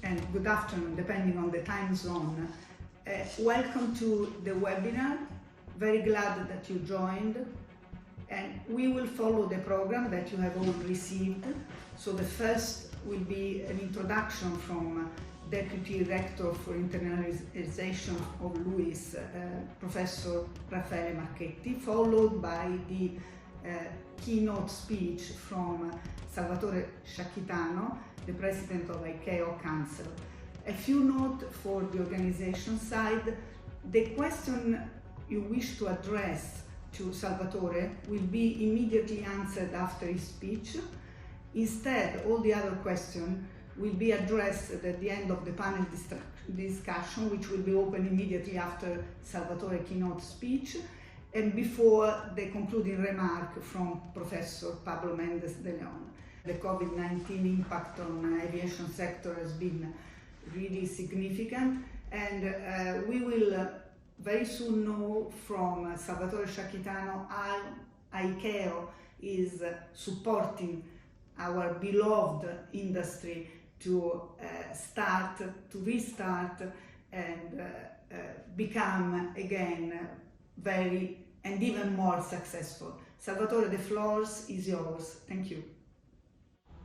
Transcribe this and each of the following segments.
and good afternoon, depending on the time zone. Welcome to the webinar. Very glad that you joined. And we will follow the program that you have all received. So the first will be an introduction from Deputy Rector for Internationalization of LUIS, Professor Raffaele Marchetti, followed by the keynote speech from Salvatore Sciacchitano, the President of ICAO Council. A few notes for the organization side. The question you wish to address to Salvatore will be immediately answered after his speech. Instead, all the other questions will be addressed at the end of the panel discussion, which will be open immediately after Salvatore's keynote speech and before the concluding remark from Professor Pablo Mendes de Leon. The COVID-19 impact on the aviation sector has been really significant, and we will very soon know from Salvatore Sciacchitano how ICAO is supporting our beloved industry to restart and become again very and even more successful. Salvatore, the floor is yours. Thank you.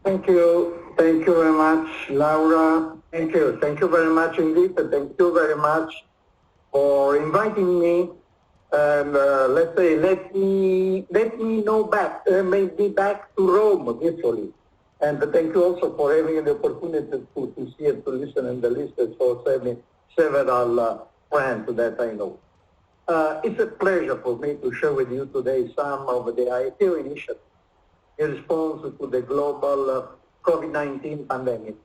Thank you very much, Laura. Thank you very much indeed, and thank you very much for inviting me. And let me know back, maybe back to Rome virtually. And thank you also for having the opportunity to see and to listen and the list for several friends that I know. It's a pleasure for me to share with you today some of the ICAO initiatives in response to the global COVID-19 pandemic,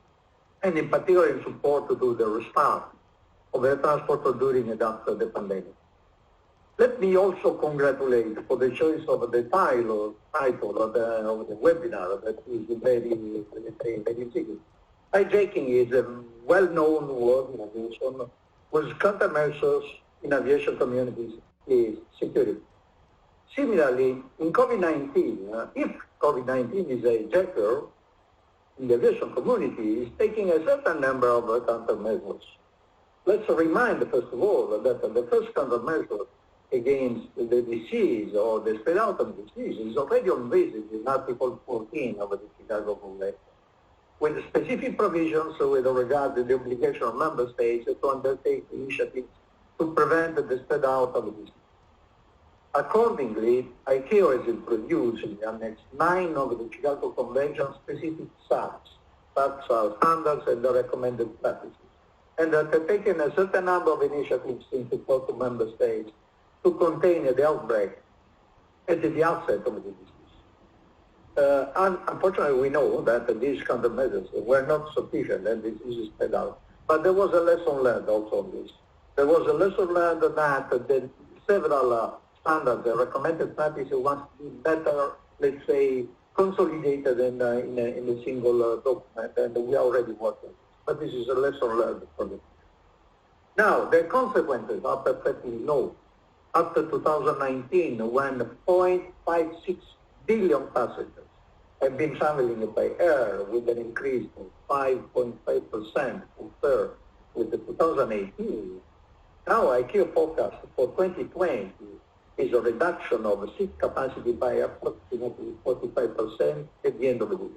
and in particular in support to the restart of air transport during and after the pandemic. Let me also congratulate for the choice of the title of the webinar that is very significant. Hijacking is a well-known word in aviation, whose countermeasures in aviation communities is security. Similarly, in COVID-19, if COVID-19 is a hijacker in the aviation community, is taking a certain number of countermeasures. Let's remind, first of all, that the first countermeasure against the disease or the spread out of disease is already envisaged in Article 14 of the Chicago Convention, with specific provisions with regard to the obligation of member states to undertake initiatives to prevent the spread out of disease. Accordingly, ICAO has introduced in the Annex 9 of the Chicago Convention specific SARs, such as standards and the recommended practices, and that have taken a certain number of initiatives in support of member states to contain the outbreak at the outset of the disease. Unfortunately, we know that these countermeasures were not sufficient and the disease is spread out. But there was a lesson learned also on this. There was a lesson learned that the several standards and recommended practices must be better, let's say, consolidated in a single document, and we are already working. But this is a lesson learned for this. Now, the consequences are perfectly known. After 2019, when 0.56 billion passengers have been traveling by air with an increase of 5.5% compared with the 2018, now ICAO forecast for 2020 is a reduction of seat capacity by approximately 45% at the end of the year.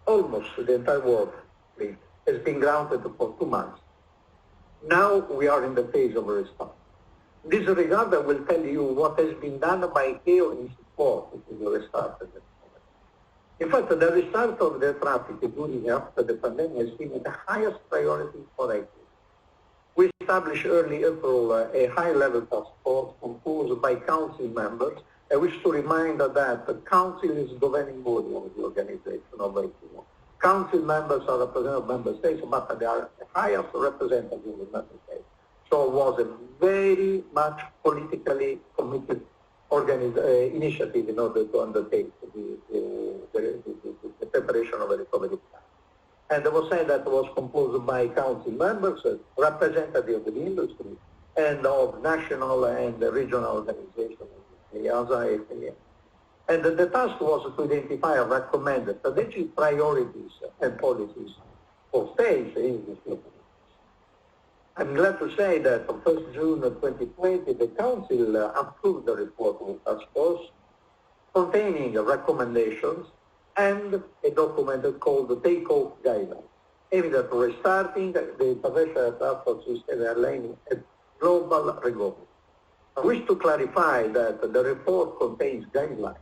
Almost the entire world fleet has been grounded for 2 months. Now we are in the phase of a restart. In this regard, I will tell you what has been done by ICAO in support to the restart of the moment. In fact, the restart of the traffic during and after the pandemic has been the highest priority for ICAO. We established early April a high-level task force composed by council members. I wish to remind that the council is the governing body of the organization of ICAO. Council members are representative of member states, but they are the highest representatives of the member states. So it was a very much politically committed initiative in order to undertake the preparation of a recovery plan. And I was saying that it was composed by council members, representatives of the industry, and of national and regional organizations, EASA, FAA. And the task was to identify and recommend strategic priorities and policies for states in this local. I'm glad to say that on 1st June 2020, the Council approved the report of the task force containing recommendations and a document called the Take-Off Guidelines, aimed at restarting the international transport system and aligning a global regulation. I wish to clarify that the report contains guidelines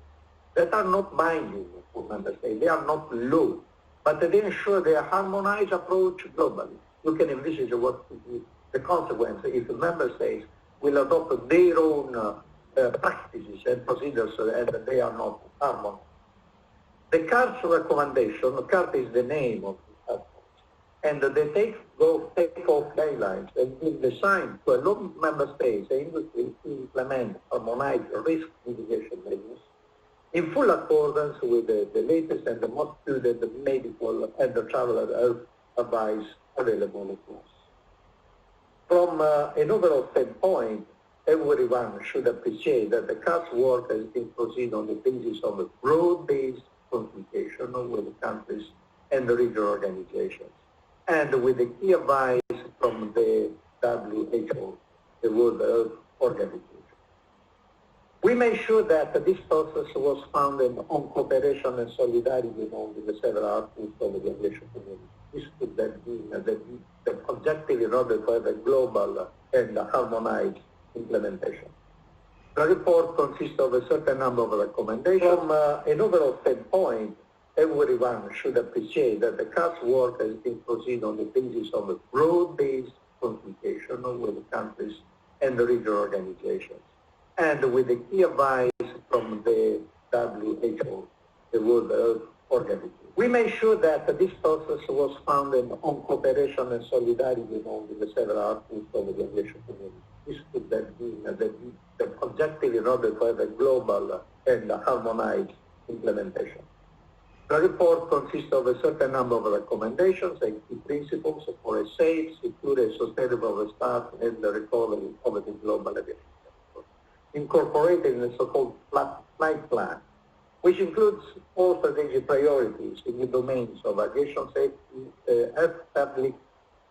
that are not binding for member states. They are not law, but they ensure their harmonized approach globally. You can envisage what will be the consequence if the member states will adopt their own practices and procedures and they are not harmonized. The CARS recommendation, CARS is the name of the task force, and the take-off guidelines have been designed to allow member states and industry to implement harmonized risk mitigation measures in full accordance with the latest and the most prudent medical and the traveler health advice available to us. From an overall standpoint, everyone should appreciate that the CARS work has been proceeded on the basis of a broad-based consultation with the countries and the regional organizations, and with a key advice from the WHO, the World Health Organization. We made sure that this process was founded on cooperation and solidarity among the several articles of the aviation community. This could have been the objective in order to have a global and harmonized implementation. The report consists of a certain number of recommendations. From an overall standpoint, everyone should appreciate that the CARS work has been proceeded on the basis of a broad-based consultation with the countries and the regional organizations, and with a key advice from the WHO, the World Health Organization. We made sure that this process was founded on cooperation and solidarity among the several articles of the aviation community. This could have been the objective in order to have a global and harmonized implementation. The report consists of a certain number of recommendations and key principles for a safe, secure, and sustainable restart and the recovery of the global aviation sector, incorporated in the so-called flight plan, which includes all strategic priorities in the domains of aviation safety,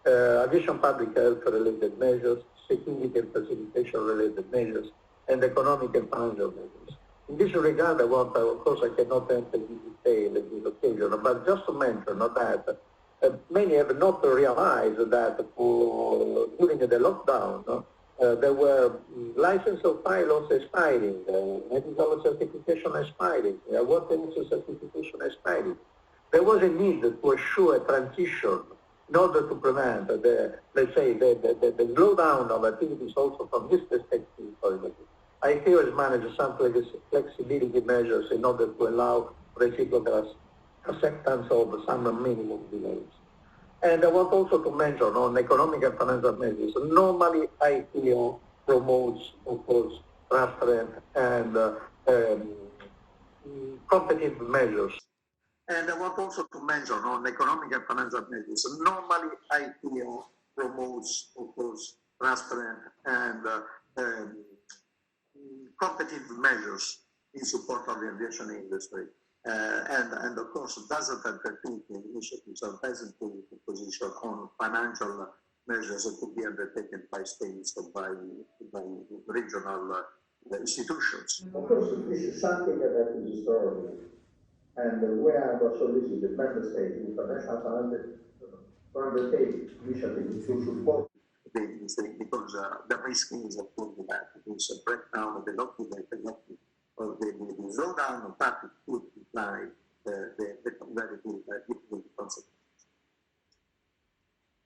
aviation public health-related measures, security and facilitation-related measures, and economic and financial measures. In this regard, of course, I cannot enter in detail in this occasion, but just to mention that many have not realized that during the lockdown, there were license of pilots expiring, medical certification expiring, airworthiness certification expiring. There was a need to assure a transition in order to prevent the slowdown of activities also from this perspective. ICAO has managed some flexibility measures in order to allow reciprocal acceptance of some minimum delays. And I want also to mention on economic and financial measures, normally ICAO promotes, of course, transparent and competitive measures. And I want also to mention on economic and financial measures, normally ICAO promotes, of course, transparent and competitive measures in support of the aviation industry. And of course, doesn't undertake initiatives or doesn't take a position on financial measures that could be undertaken by states or by regional institutions. Of course, this is something that is historical. And we have solicited the member states, international financial to undertake initiatives to support the industry because the risk is of course that it's a breakdown of the lockdown of the slowdown of traffic could imply the very difficult consequences.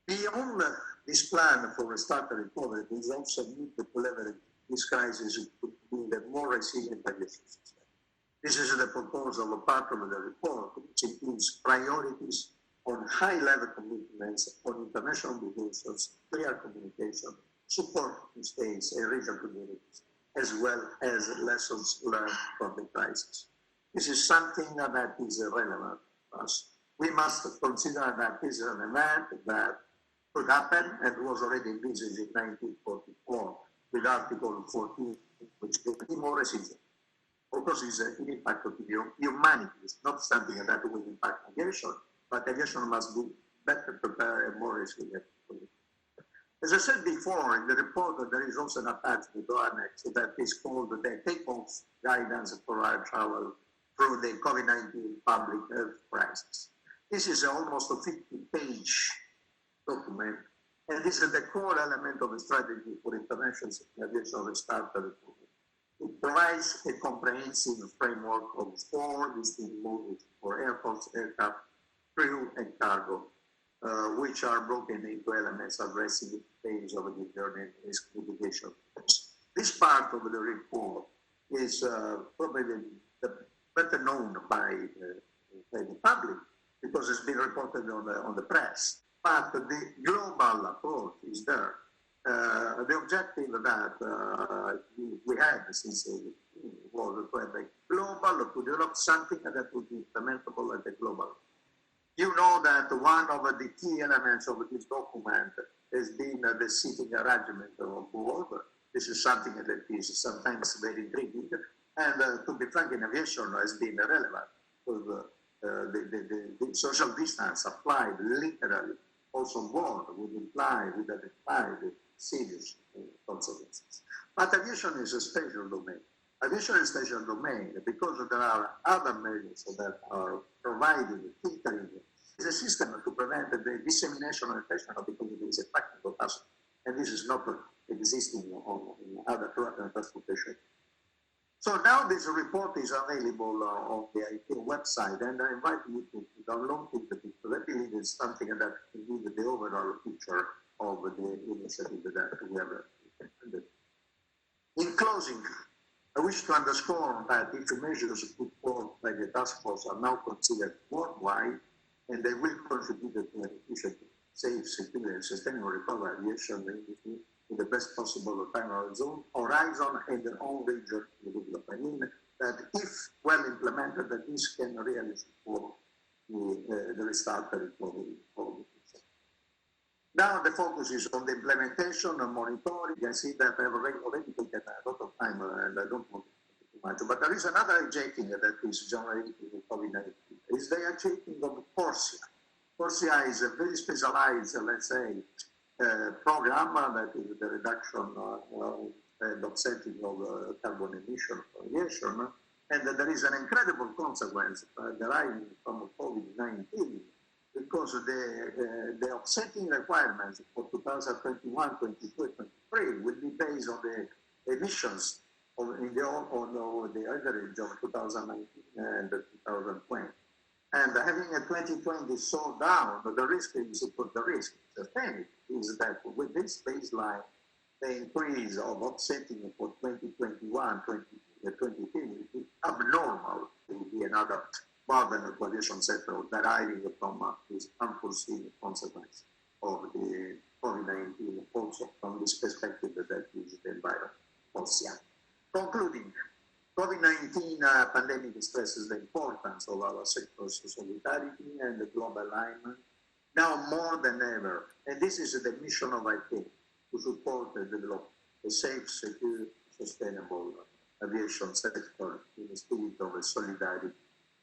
Beyond this plan for restart and recovery, there is also a need to leverage this crisis to build a more resilient aviation system. This is the proposal of part of the report, which includes priorities on high-level commitments on international obligations, clear communication, support to states and regional communities, as well as lessons learned from the crisis. This is something that is relevant to us. We must consider that this is an event that could happen and was already envisaged in 1944 with Article 14, which gave more resilient. Of course, it's an impact of humanity. It's not something that will impact aviation, but aviation must be better prepared and more resilient. As I said before, in the report, there is also an attachment to annex that is called the take-off guidance for air travel through the COVID-19 public health crisis. This is almost a 50-page document, and this is the core element of the strategy for interventions in aviation restart and recovery. It provides a comprehensive framework of 4 distinct modules for airports, aircraft, crew, and cargo, which are broken into elements addressing the phase of the journey and risk mitigation. This part of the report is probably better known by the public because it's been reported on the press. But the global approach is there. The objective that we had since was to have a global, to develop something that would be implementable at the global. You know that one of the key elements of this document has been the seating arrangement of board. This is something that is sometimes very intriguing, and to be frank, in aviation has been relevant because the social distance applied literally also on board would identify the serious consequences. But aviation is a special domain. Aviation is a special domain because there are other measures that are provided, filtering. It's a system to prevent the dissemination of infection because it is a practical task, and this is not existing in other transportation. So now this report is available on the ICAO website, and I invite you to download it because I believe it's something that can give the overall picture of the initiative that we have implemented. In closing, I wish to underscore that if the measures put forth by the task force are now considered worldwide, and they will contribute to an efficient, safe, secure, and sustainable recovery of aviation industry in the best possible time horizon and their own region. I mean that if well implemented, that this can really support the restart and recovery of the system. Now the focus is on the implementation and monitoring. You can see that I've already taken a lot of time, and I don't want to talk too much. But there is another hijacking that is generated with COVID-19. Is the hijacking of CORSIA. CORSIA is a very specialized, let's say, program that is the reduction and offsetting of carbon emission for aviation. And there is an incredible consequence deriving from COVID-19 because the offsetting requirements for 2021, 22, 23 will be based on the emissions on the average of 2019 and 2020. And having a 2020 so down, but the risk is the thing is that with this baseline, the increase of offsetting for 2021, 2022 will be abnormal. It will be another burden of the aviation sector deriving from this unforeseen consequence of the COVID-19, also from this perspective that is the environment. Concluding, COVID-19 pandemic stresses the importance of our sector's solidarity and the global alignment now more than ever. And this is the mission of ICAO, to support and develop a safe, secure, sustainable aviation sector in the spirit of solidarity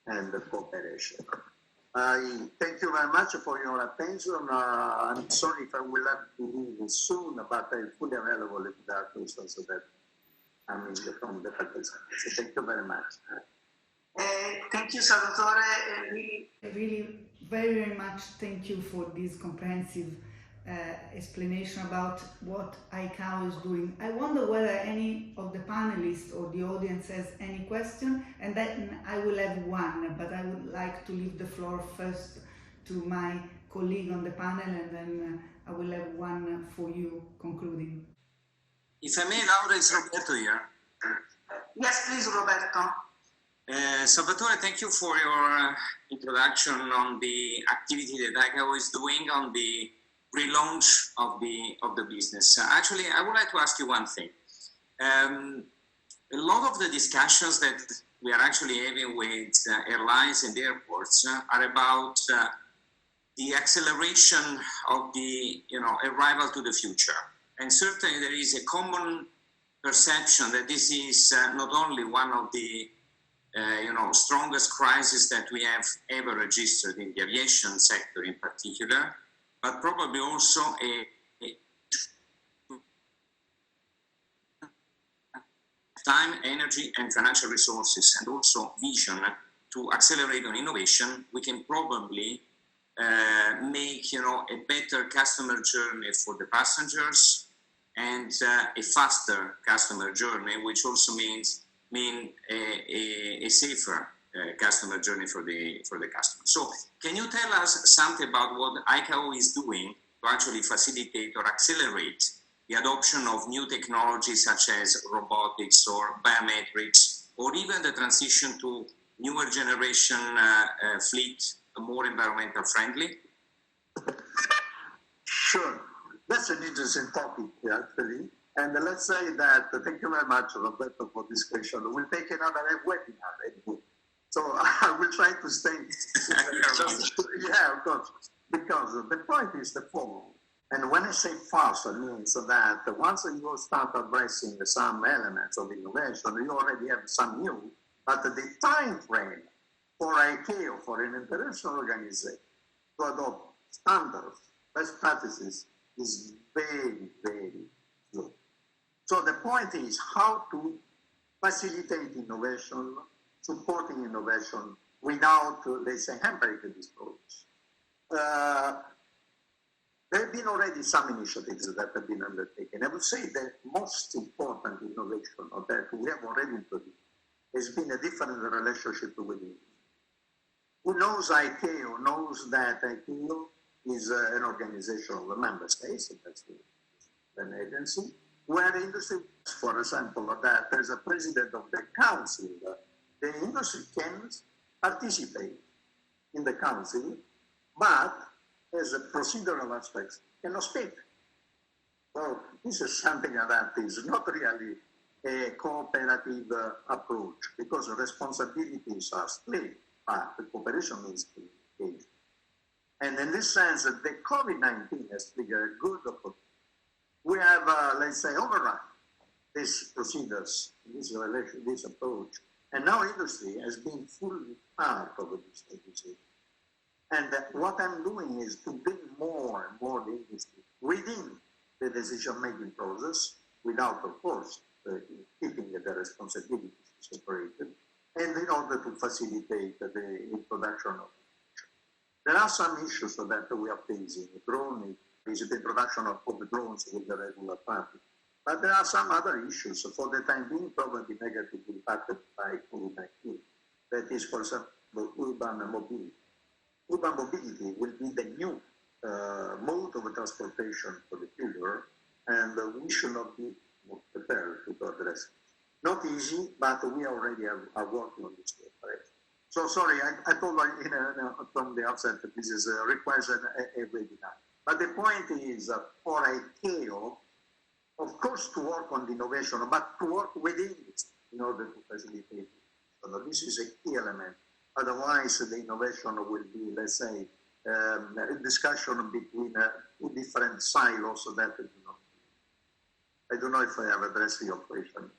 and cooperation. I thank you very much for your attention. I'm sorry if I will have to leave soon, but I'm fully available if there are questions that I'm in from the faculty. So thank you very much. Thank you, Salvatore. Really, very, very much thank you for this comprehensive explanation about what ICAO is doing. I wonder whether any of the panelists or the audience has any question, and then I will have one, but I would like to leave the floor first to my colleague on the panel, and then I will have one for you concluding. If I may, Laura, it's Roberto here. Yes, please, Roberto. Salvatore, thank you for your introduction on the activity that ICAO is doing on the relaunch of the business. Actually, I would like to ask you one thing. A lot of the discussions that we are actually having with airlines and airports are about the acceleration of the arrival to the future. And certainly there is a common perception that this is not only one of the strongest crisis that we have ever registered in the aviation sector in particular, but probably also a time, energy, and financial resources, and also vision to accelerate on innovation. We can probably make a better customer journey for the passengers and a faster customer journey, which also mean a safer customer journey for the customer. So can you tell us something about what ICAO is doing to actually facilitate or accelerate the adoption of new technologies such as robotics or biometrics, or even the transition to newer generation fleet, more environmental friendly? Sure. That's an interesting topic, actually. And let's say that, thank you very much, Roberto, for this question. We'll take another webinar anyway. So I will try to stay. Yeah, of course. Because the point is the following. And when I say fast, it means that once you start addressing some elements of innovation, you already have some new, but the time frame for ICAO, for an international organization, to adopt standards, best practices, is very, very slow. So the point is how to facilitate innovation, supporting innovation without, let's say, hampering this approach. There have been already some initiatives that have been undertaken. I would say the most important innovation that we have already introduced has been a different relationship with industry. Who knows ICAO knows that ICAO is an organization of the member states, that's an agency, where industry, for example, that there's a president of the council, the industry can participate in the council, but as a procedural aspects, cannot speak. So this is something that is not really a cooperative approach, because the responsibilities are split, but the cooperation is engaged. And in this sense, the COVID-19 has triggered a good opportunity. We have, let's say, overrun these procedures, this relation, this approach. And now industry has been fully part of this decision. And what I'm doing is to bring more and more the industry within the decision-making process, without, of course, keeping the responsibilities separated, and in order to facilitate the introduction of. There are some issues that we are facing. Drone is the introduction of drones with the regular traffic. But there are some other issues for the time being probably negatively impacted by COVID-19. That is, for example, urban mobility. Urban mobility will be the new mode of transportation for the future, and we should not be prepared to address it. Not easy, but we already are working on this direction. So sorry, I told you from the outset that this is requires a webinar. But the point is for ICAO, of course, to work on the innovation, but to work within it in order to facilitate it. So this is a key element. Otherwise, the innovation will be, let's say, a discussion between two different silos that, I don't know if I have addressed your question.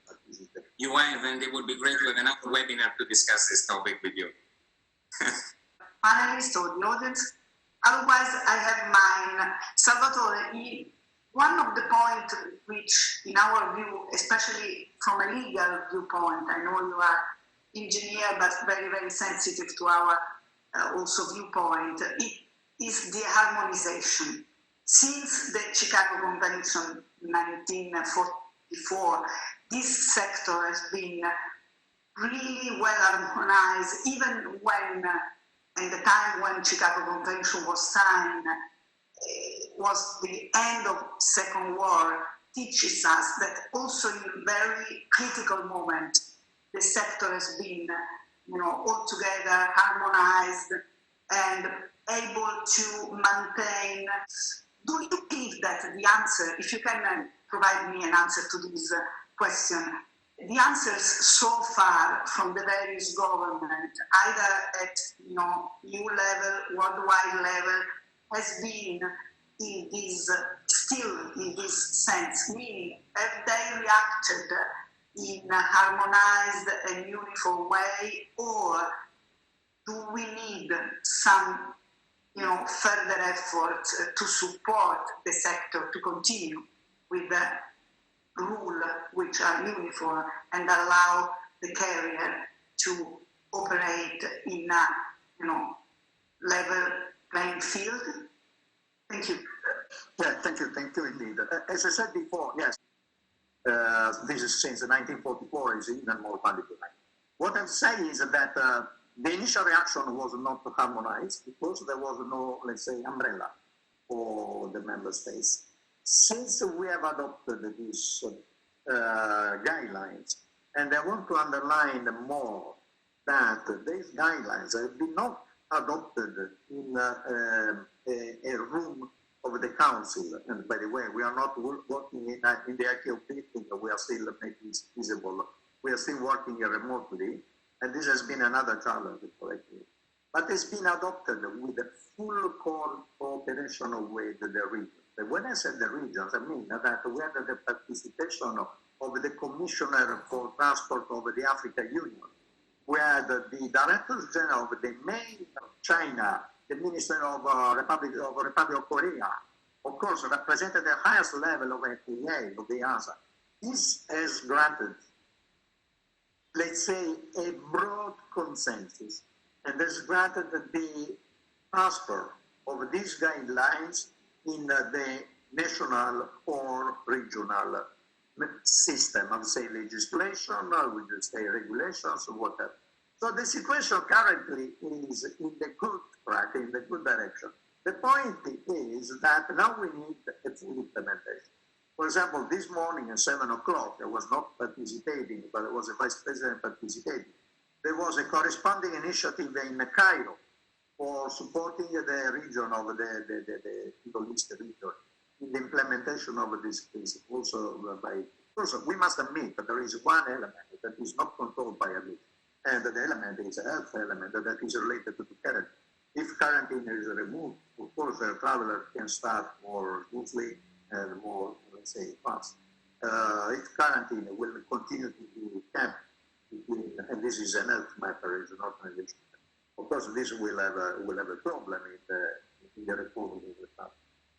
You have, and it would be great to have another webinar to discuss this topic with you. Panelists or the audience. Otherwise, I have mine. Salvatore, one of the points which, in our view, especially from a legal viewpoint, I know you are engineer, but very, very sensitive to our also viewpoint, is the harmonization. Since the Chicago Convention 1944, this sector has been really well harmonized, even when, in the time when Chicago Convention was signed, was the end of Second War, teaches us that also in a very critical moment, the sector has been, altogether harmonized and able to maintain. Do you think that the answer, if you can provide me an answer to this question, the answers so far from the various governments, either at EU level, worldwide level, has been in this, still in this sense, meaning have they reacted in a harmonized and uniform way, or do we need some further effort to support the sector to continue with the rule which are uniform and allow the carrier to operate in a level playing field? Thank you. Yeah, thank you indeed. As I said before, yes, this is since 1944 is even more valuable. What I'm saying is that the initial reaction was not harmonized because there was no, let's say, umbrella for the member states. Since we have adopted these guidelines, and I want to underline more that these guidelines have been not adopted in a room of the council. And by the way, we are not working in the ICAO meeting, we are still making it visible. We are still working remotely, and this has been another challenge for ICAO. But it's been adopted with a full cooperation with the region. But when I said the regions, I mean that we had the participation of the Commissioner for Transport of the African Union. We had the Director General of the main China, the Minister of Republic of Korea, of course, represented the highest level of FAA, of the ASA. This has granted, let's say, a broad consensus, and has granted the transfer of these guidelines in the national or regional system, I would say legislation, I would say regulations, or whatever. So the situation currently is in the good track, in the good direction. The point is that now we need a full implementation. For example, this morning at 7 o'clock, I was not participating, but there was a vice president participating. There was a corresponding initiative in Cairo for supporting the region of the Middle East region in the implementation of this principle. Also, we must admit that there is one element that is not controlled by a region, and the element is a health element that is related to quarantine. If quarantine is removed, of course, the traveler can start more smoothly and more, let's say, fast. If quarantine will continue to be kept, and this is an health matter, it's not an election. Of course, this will have a problem in the reform of the staff.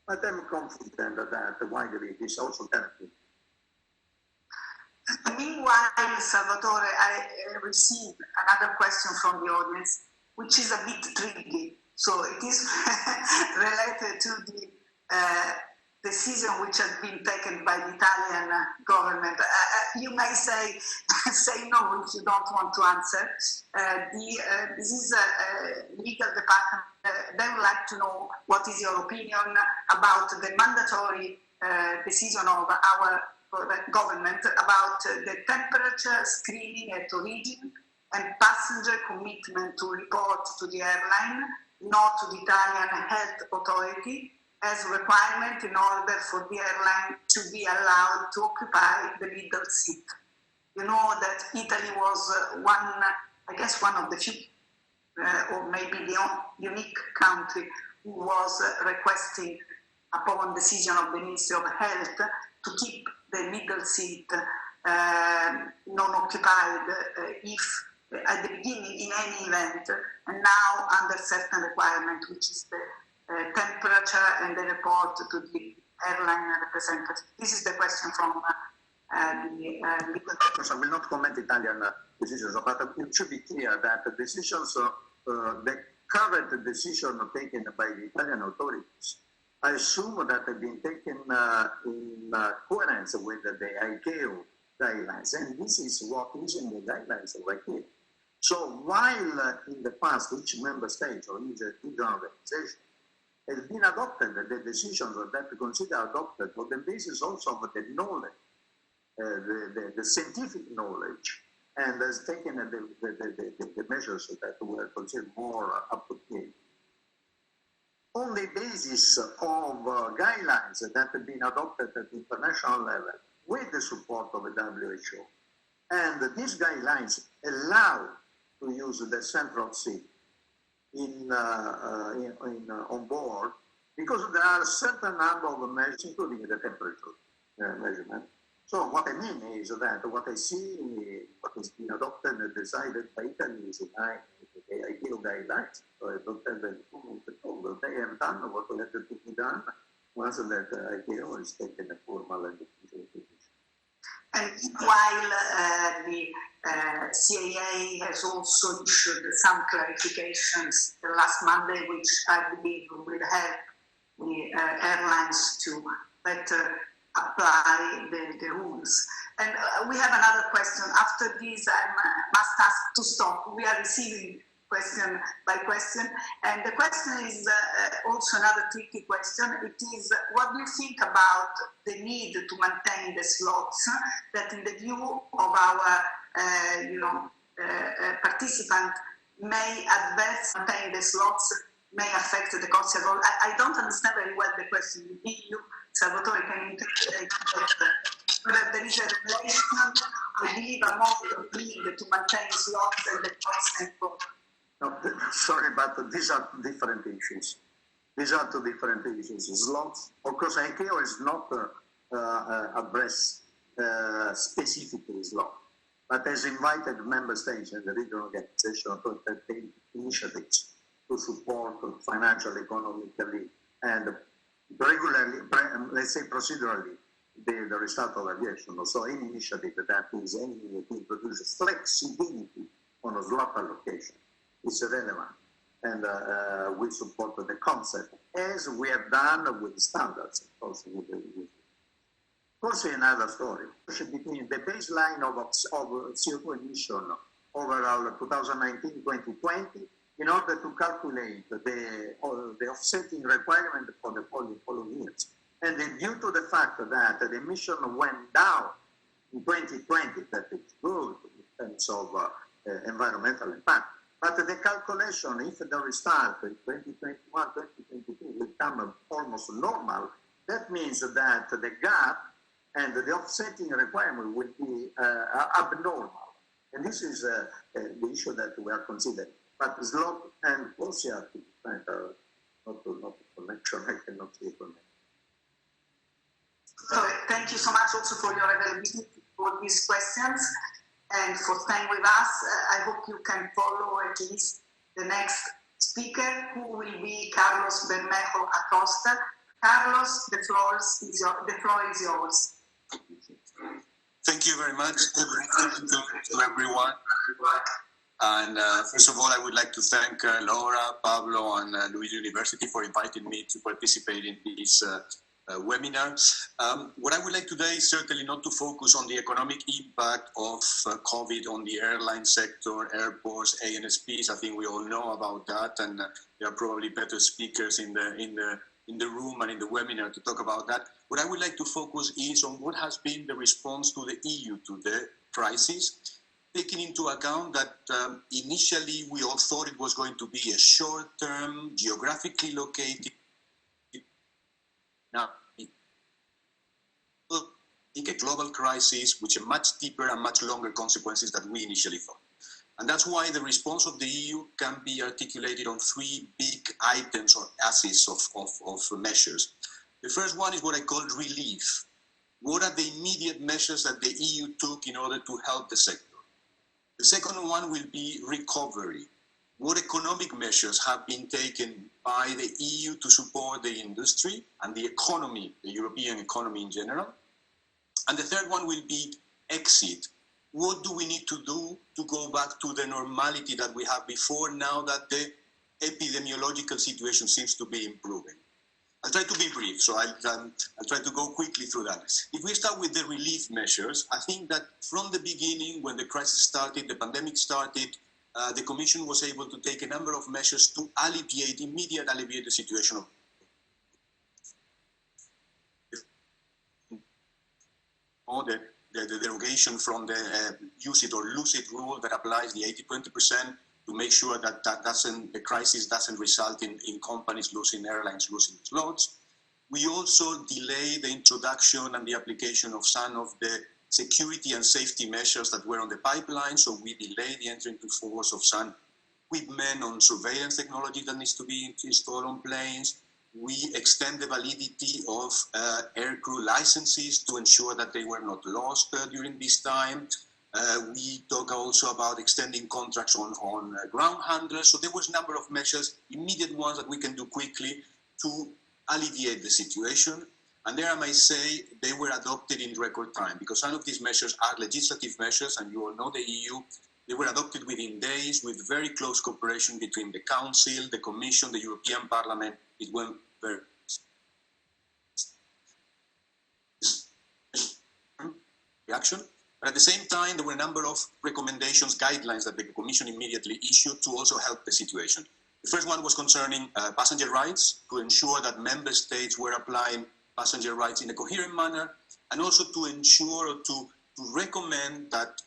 But I'm confident that widely this also can be. Meanwhile, Salvatore, I received another question from the audience, which is a bit tricky. So it is related to the decision which has been taken by the Italian government. You may say no if you don't want to answer. This is a legal department. They would like to know what is your opinion about the mandatory decision of our government about the temperature screening at origin and passenger commitment to report to the airline, not to the Italian health authority, as a requirement in order for the airline to be allowed to occupy the middle seat. You know that Italy was one of the few, or maybe the unique country who was requesting, upon decision of the Ministry of Health, to keep the middle seat non-occupied if at the beginning in any event, and now under certain requirement, which is the temperature and the report to the airline representative. This is the question from the legal. I will not comment Italian decisions, but it should be clear that the decisions, the current decision taken by the Italian authorities, I assume that have been taken in coherence with the ICAO guidelines, and this is what is in the guidelines of ICAO. So while in the past each member state or each organization has been adopted, the decisions that we consider adopted on the basis also of the knowledge, the scientific knowledge, and has taken the measures that were considered more appropriate. On the basis of guidelines that have been adopted at the international level with the support of the WHO, and these guidelines allow to use the central seat on board, because there are a certain number of measures, including the temperature measurement. So what I mean is that what I see, what has been adopted and decided by Italy is the ideal guidelines. So I don't have any comment at all. They have done what had to be done once that IPO is taken a formal and official position. And while the CAA has also issued some clarifications last Monday, which I believe will help the airlines to better apply the rules. And we have another question. After this, I must ask to stop. We are receiving question by question. And the question is also another tricky question. It is, what do you think about the need to maintain the slots that in the view of our participant may adverse maintain the slots may affect the cost of all. I don't understand very well the question. You, Salvatore, can interpret whether there is a relation, I believe, among the need to maintain slots and the cost control. No, sorry, but these are different issues. These are two different issues. Slots, of course, ICAO is not address specifically slot, but has invited member states and the regional organization to take initiatives to support financially, economically, and regularly, let's say procedurally, the restart of aviation. So any initiative that is aiming to introduce flexibility on a slot allocation is relevant, and we support the concept, as we have done with standards, also with the also another story, between the baseline of CO2 emission overall 2019-2020, in order to calculate the offsetting requirement for the following years. And due to the fact that the emission went down in 2020, that is good in terms of environmental impact. But the calculation, if the restart in 2021, 2022 will come almost normal, that means that the gap and the offsetting requirement will be abnormal. And this is the issue that we are considering. But slot and OCR not a connection, I cannot see a connection. So thank you so much also for your availability for these questions and for staying with us. I hope you can follow at least the next speaker, who will be Carlos Bermejo Acosta. Carlos, the floor is yours. Thank you very much. Good evening to everyone. And first of all, I would like to thank Laura, Pablo, and Luigi University for inviting me to participate in this webinar. What I would like today is certainly not to focus on the economic impact of COVID on the airline sector, airports, ANSPs. I think we all know about that, and there are probably better speakers in the room and in the webinar to talk about that. What I would like to focus is on what has been the response to the EU to the crisis, taking into account that initially we all thought it was going to be a short-term, geographically located. Now, a global crisis which have much deeper and much longer consequences than we initially thought. And that's why the response of the EU can be articulated on three big items or axes of measures. The first one is what I call relief. What are the immediate measures that the EU took in order to help the sector? The second one will be recovery. What economic measures have been taken by the EU to support the industry and the economy, the European economy in general? And the third one will be exit. What do we need to do to go back to the normality that we had before, now that the epidemiological situation seems to be improving? I'll try to be brief, so I'll try to go quickly through that. If we start with the relief measures, I think that from the beginning, when the crisis started, the pandemic started, the Commission was able to take a number of measures to immediately alleviate the situation of the derogation from the use it or lose it rule that applies the 80-20% to make sure that the crisis doesn't result in companies losing, airlines losing slots. We also delay the introduction and the application of some of the security and safety measures that were on the pipeline. So we delay the entry into force of some equipment on surveillance technology that needs to be installed on planes. we extend the validity of aircrew licenses to ensure that they were not lost during this time. We talk also about extending contracts on ground handlers. So there was a number of measures, immediate ones that we can do quickly to alleviate the situation. And there I might say they were adopted in record time, because some of these measures are legislative measures, and you all know the EU. They were adopted within days with very close cooperation between the Council, the Commission, the European Parliament. It went very reaction. But at the same time, there were a number of recommendations, guidelines that the Commission immediately issued to also help the situation. The first one was concerning passenger rights, to ensure that member states were applying passenger rights in a coherent manner, and also to ensure or to recommend that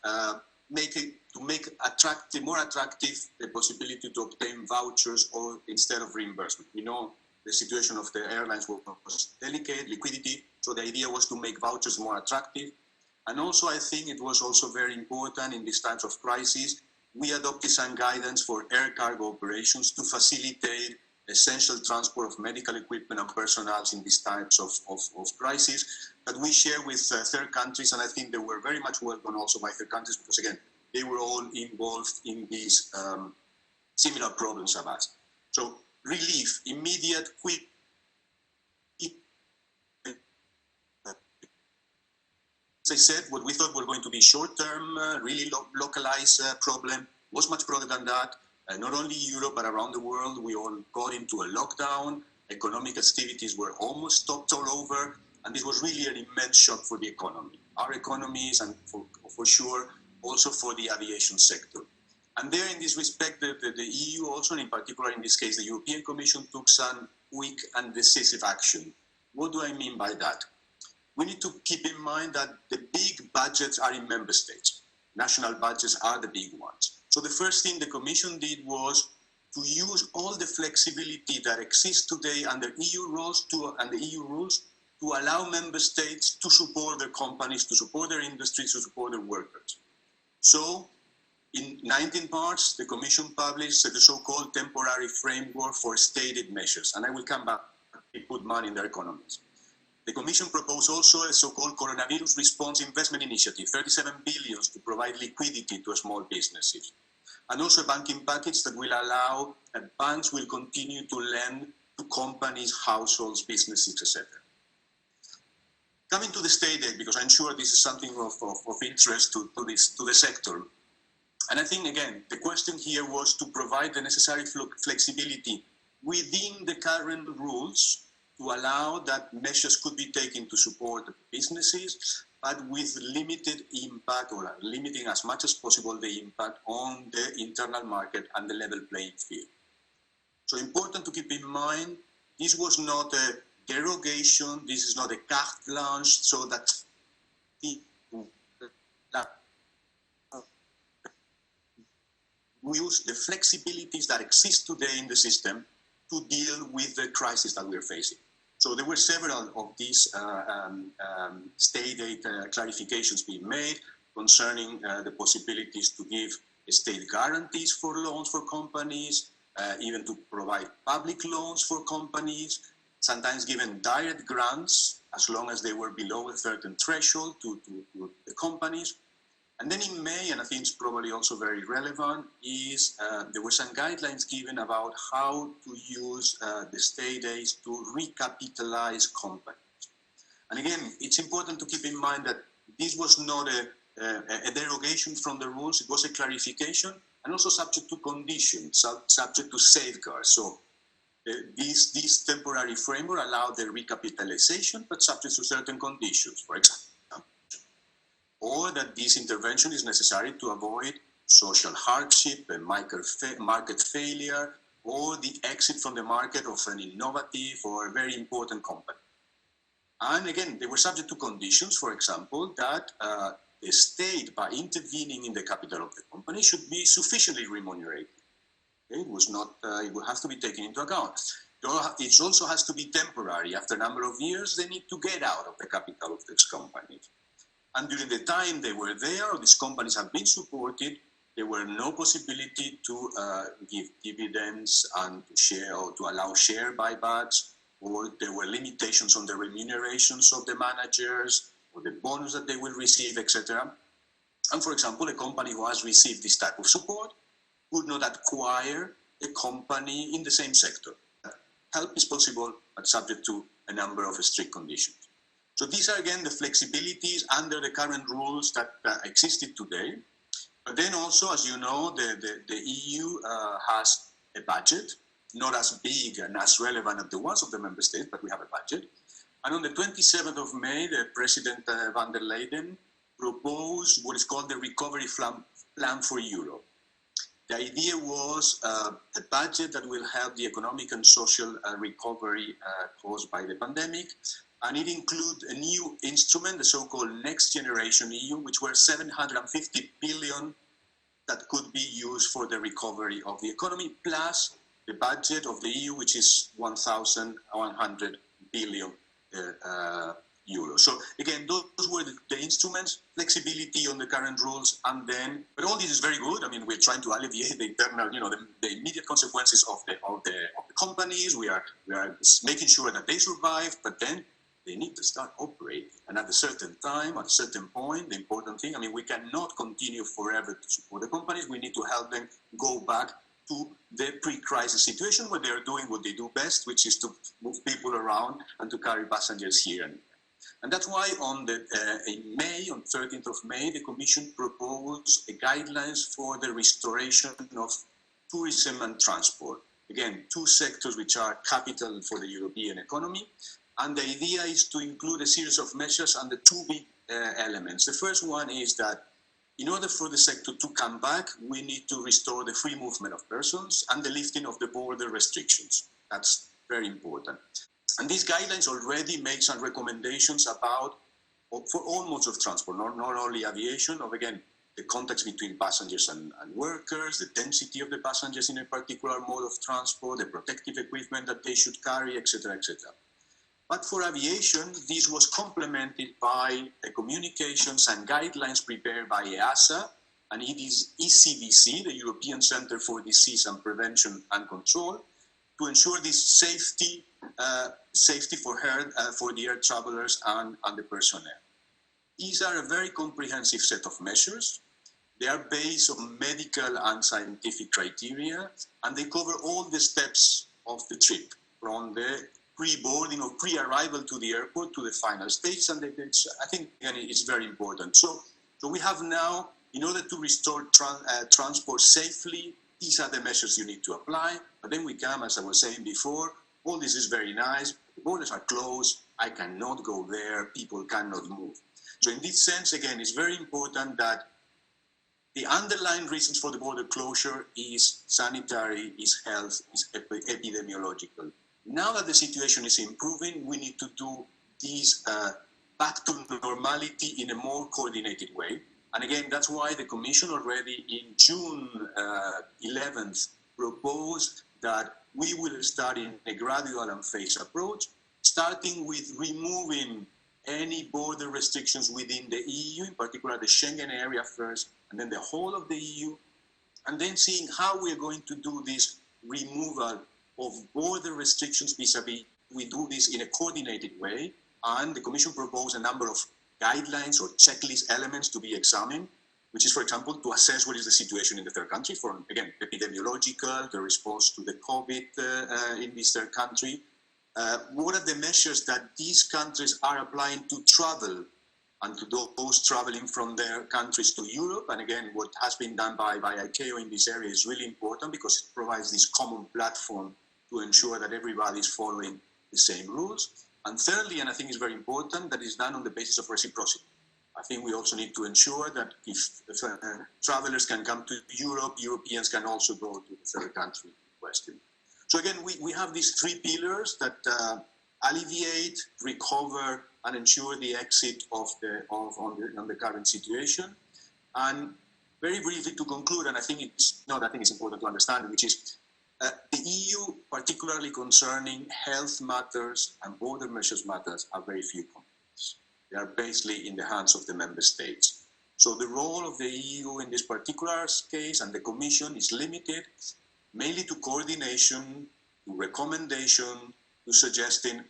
make attractive, more attractive, the possibility to obtain vouchers or instead of reimbursement. We know the situation of the airlines was delicate, liquidity, so the idea was to make vouchers more attractive. And also, I think it was also very important in these times of crisis, we adopted some guidance for air cargo operations to facilitate essential transport of medical equipment and personnel in these types of crisis that we share with third countries. And I think they were very much welcome also by third countries, because again, they were all involved in these similar problems of us. So relief, immediate, quick. As I said, what we thought were going to be short-term, really localized problem was much broader than that. Not only Europe, but around the world, we all got into a lockdown. Economic activities were almost stopped all over. And this was really an immense shock for the economy, our economies, and for sure, also for the aviation sector. And there, in this respect, the EU also, and in particular in this case, the European Commission took some quick and decisive action. What do I mean by that? We need to keep in mind that the big budgets are in member states. National budgets are the big ones. So the first thing the Commission did was to use all the flexibility that exists today under EU rules and the EU rules to allow member states to support their companies, to support their industries, to support their workers. So in 19 parts, the Commission published the so-called temporary framework for stated measures. And I will come back to put money in their economies. The Commission proposed also a so-called coronavirus response investment initiative, 37 billion to provide liquidity to small businesses. And also a banking package that will allow that banks will continue to lend to companies, households, businesses, etc. Coming to the state aid, because I'm sure this is something of interest to the sector. And I think, again, the question here was to provide the necessary flexibility within the current rules to allow that measures could be taken to support businesses, but with limited impact, or limiting as much as possible the impact on the internal market and the level playing field. So important to keep in mind, this was not a derogation, this is not a carte blanche, so that we use the flexibilities that exist today in the system to deal with the crisis that we're facing. So there were several of these state aid clarifications being made concerning the possibilities to give state guarantees for loans for companies, even to provide public loans for companies, sometimes given direct grants as long as they were below a certain threshold to the companies. And then in May, and I think it's probably also very relevant, is there were some guidelines given about how to use the state aids to recapitalize companies. And again, it's important to keep in mind that this was not a derogation from the rules, it was a clarification, and also subject to conditions, subject to safeguards. So this temporary framework allowed the recapitalization, but subject to certain conditions, for example. Or that this intervention is necessary to avoid social hardship, and market failure, or the exit from the market of an innovative or a very important company. And again, they were subject to conditions, for example, that the state, by intervening in the capital of the company, should be sufficiently remunerated. Okay? It was not, it would have to be taken into account. It also has to be temporary. After a number of years, they need to get out of the capital of this company. And during the time they were there, or these companies have been supported, there were no possibility to give dividends and to share or to allow share buybacks. or there were limitations on the remunerations of the managers, or the bonus that they will receive, etc. And for example, a company who has received this type of support would not acquire a company in the same sector. Help is possible, but subject to a number of strict conditions. So these are, again, the flexibilities under the current rules that existed today. But then also, as you know, the EU has a budget, not as big and as relevant as the ones of the member states, but we have a budget. And on the 27th of May, the President van der Leyen proposed what is called the Recovery Plan for Europe. The idea was a budget that will help the economic and social recovery caused by the pandemic. And it includes a new instrument, the so-called Next Generation EU, which were 750 billion that could be used for the recovery of the economy, plus the budget of the EU, which is 1,100 billion euros. So again, those were the instruments, flexibility on the current rules, and then, but all this is very good. I mean, we're trying to alleviate the internal, the immediate consequences of the companies. We are making sure that they survive, but then they need to start operating. And at a certain time, at a certain point, the important thing, I mean, we cannot continue forever to support the companies. We need to help them go back to the pre-crisis situation where they're doing what they do best, which is to move people around and to carry passengers here and there. And that's why in May, on 13th of May, the Commission proposed guidelines for the restoration of tourism and transport. Again, two sectors which are capital for the European economy. And the idea is to include a series of measures under two big elements. The first one is that in order for the sector to come back, we need to restore the free movement of persons and the lifting of the border restrictions. That's very important. And these guidelines already make some recommendations about, for all modes of transport, not only aviation, of again, the context between passengers and workers, the density of the passengers in a particular mode of transport, the protective equipment that they should carry, etc., etc. But for aviation, this was complemented by communications and guidelines prepared by EASA, and it is ECDC, the European Centre for Disease and Prevention and Control, to ensure this safety for the air travelers and the personnel. These are a very comprehensive set of measures. They are based on medical and scientific criteria, and they cover all the steps of the trip, from the pre-boarding or pre-arrival to the airport to the final stage, and I think again, it's very important. So we have now, in order to restore transport safely, these are the measures you need to apply. But then we come, as I was saying before, all this is very nice, the borders are closed, I cannot go there, people cannot move. So in this sense, again, it's very important that the underlying reasons for the border closure is sanitary, is health, is epidemiological. Now that the situation is improving, we need to do this back to normality in a more coordinated way. And again, that's why the Commission already in June 11th proposed that we will start in a gradual and phased approach, starting with removing any border restrictions within the EU, in particular the Schengen area first, and then the whole of the EU, and then seeing how we're going to do this removal of border restrictions vis-a-vis. We do this in a coordinated way, and the Commission proposed a number of guidelines or checklist elements to be examined, which is, for example, to assess what is the situation in the third country, for, again, epidemiological, the response to the COVID in this third country. What are the measures that these countries are applying to travel and to those traveling from their countries to Europe? And again, what has been done by ICAO in this area is really important because it provides this common platform to ensure that everybody is following the same rules. And thirdly, and I think it's very important, that is done on the basis of reciprocity. I think we also need to ensure that if travelers can come to Europe, Europeans can also go to the third country question. So again, we have these three pillars that alleviate, recover, and ensure the exit of on the current situation. And very briefly to conclude, and I think it's important to understand, which is the EU, particularly concerning health matters and border measures matters, are very few competence. They are basically in the hands of the member states. So the role of the EU in this particular case and the Commission is limited mainly to coordination, to recommendation, to suggesting,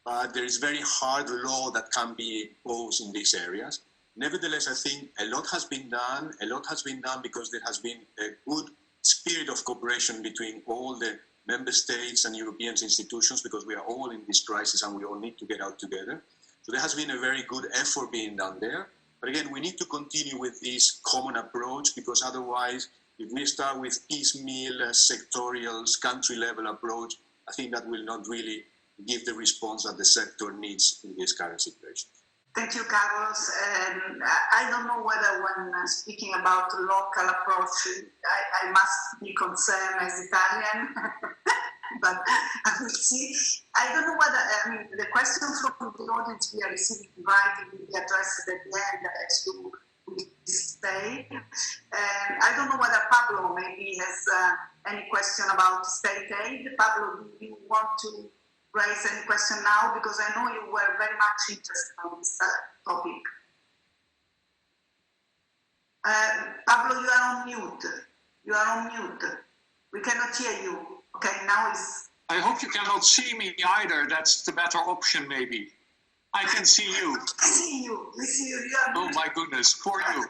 but there is very hard law that can be imposed in these areas. Nevertheless, I think a lot has been done. A lot has been done because there has been a good spirit of cooperation between all the member states and European institutions, because we are all in this crisis and we all need to get out together. So there has been a very good effort being done there. But again, we need to continue with this common approach, because otherwise, if we start with piecemeal, sectorial, country-level approach, I think that will not really give the response that the sector needs in this current situation. Thank you, Carlos. I don't know whether when speaking about local approach, I must be concerned as Italian, but I will see. I don't know whether, I mean, the question from the audience we are receiving in writing will be addressed at the end, as you will say. I don't know whether Pablo maybe has any question about state aid. Pablo, do you want to raise any question now, because I know you were very much interested in this topic. Pablo, you are on mute. You are on mute. We cannot hear you. Okay, now is. I hope you cannot see me either. That's the better option, maybe. I can see you. I see you. We see you. You are oh my goodness, poor you.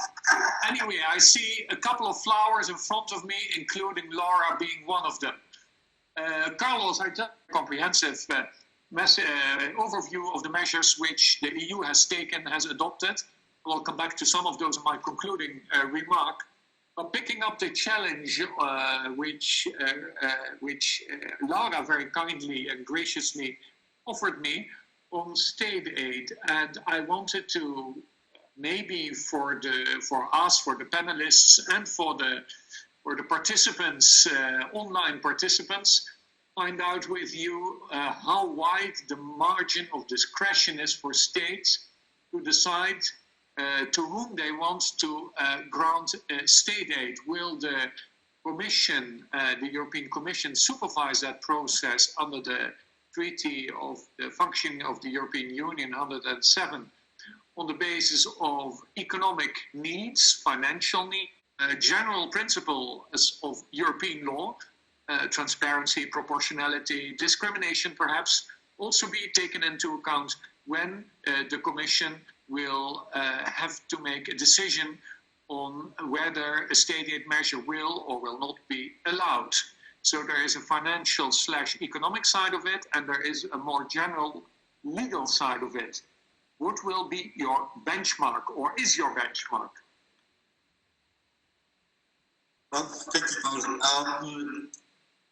Anyway, I see a couple of flowers in front of me, including Laura being one of them. Carlos, I just comprehensive overview of the measures which the EU has taken, has adopted. I'll come back to some of those in my concluding remark. But picking up the challenge which Laura very kindly and graciously offered me on state aid, and I wanted to maybe for us, for the panelists, and for the participants, online participants, find out with you how wide the margin of discretion is for states to decide to whom they want to grant state aid. Will the Commission, the European Commission, supervise that process under the Treaty of the Functioning of the European Union 107 on the basis of economic needs, financial needs, general principles of European law, transparency, proportionality, discrimination perhaps, also be taken into account when the Commission will have to make a decision on whether a state aid measure will or will not be allowed. So there is a financial / economic side of it, and there is a more general legal side of it. What will be your benchmark, or is your benchmark? Thank you, Paul.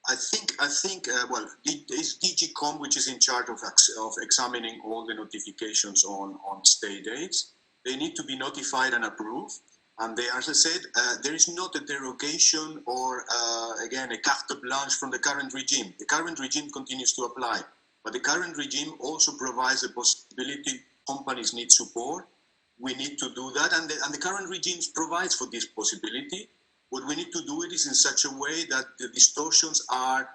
I think. Well, it's DG COM which is in charge of examining all the notifications on state aids. They need to be notified and approved. And they, as I said, there is not a derogation or, again, a carte blanche from the current regime. The current regime continues to apply. But the current regime also provides the possibility companies need support. We need to do that. And the current regime provides for this possibility. What we need to do it is in such a way that the distortions are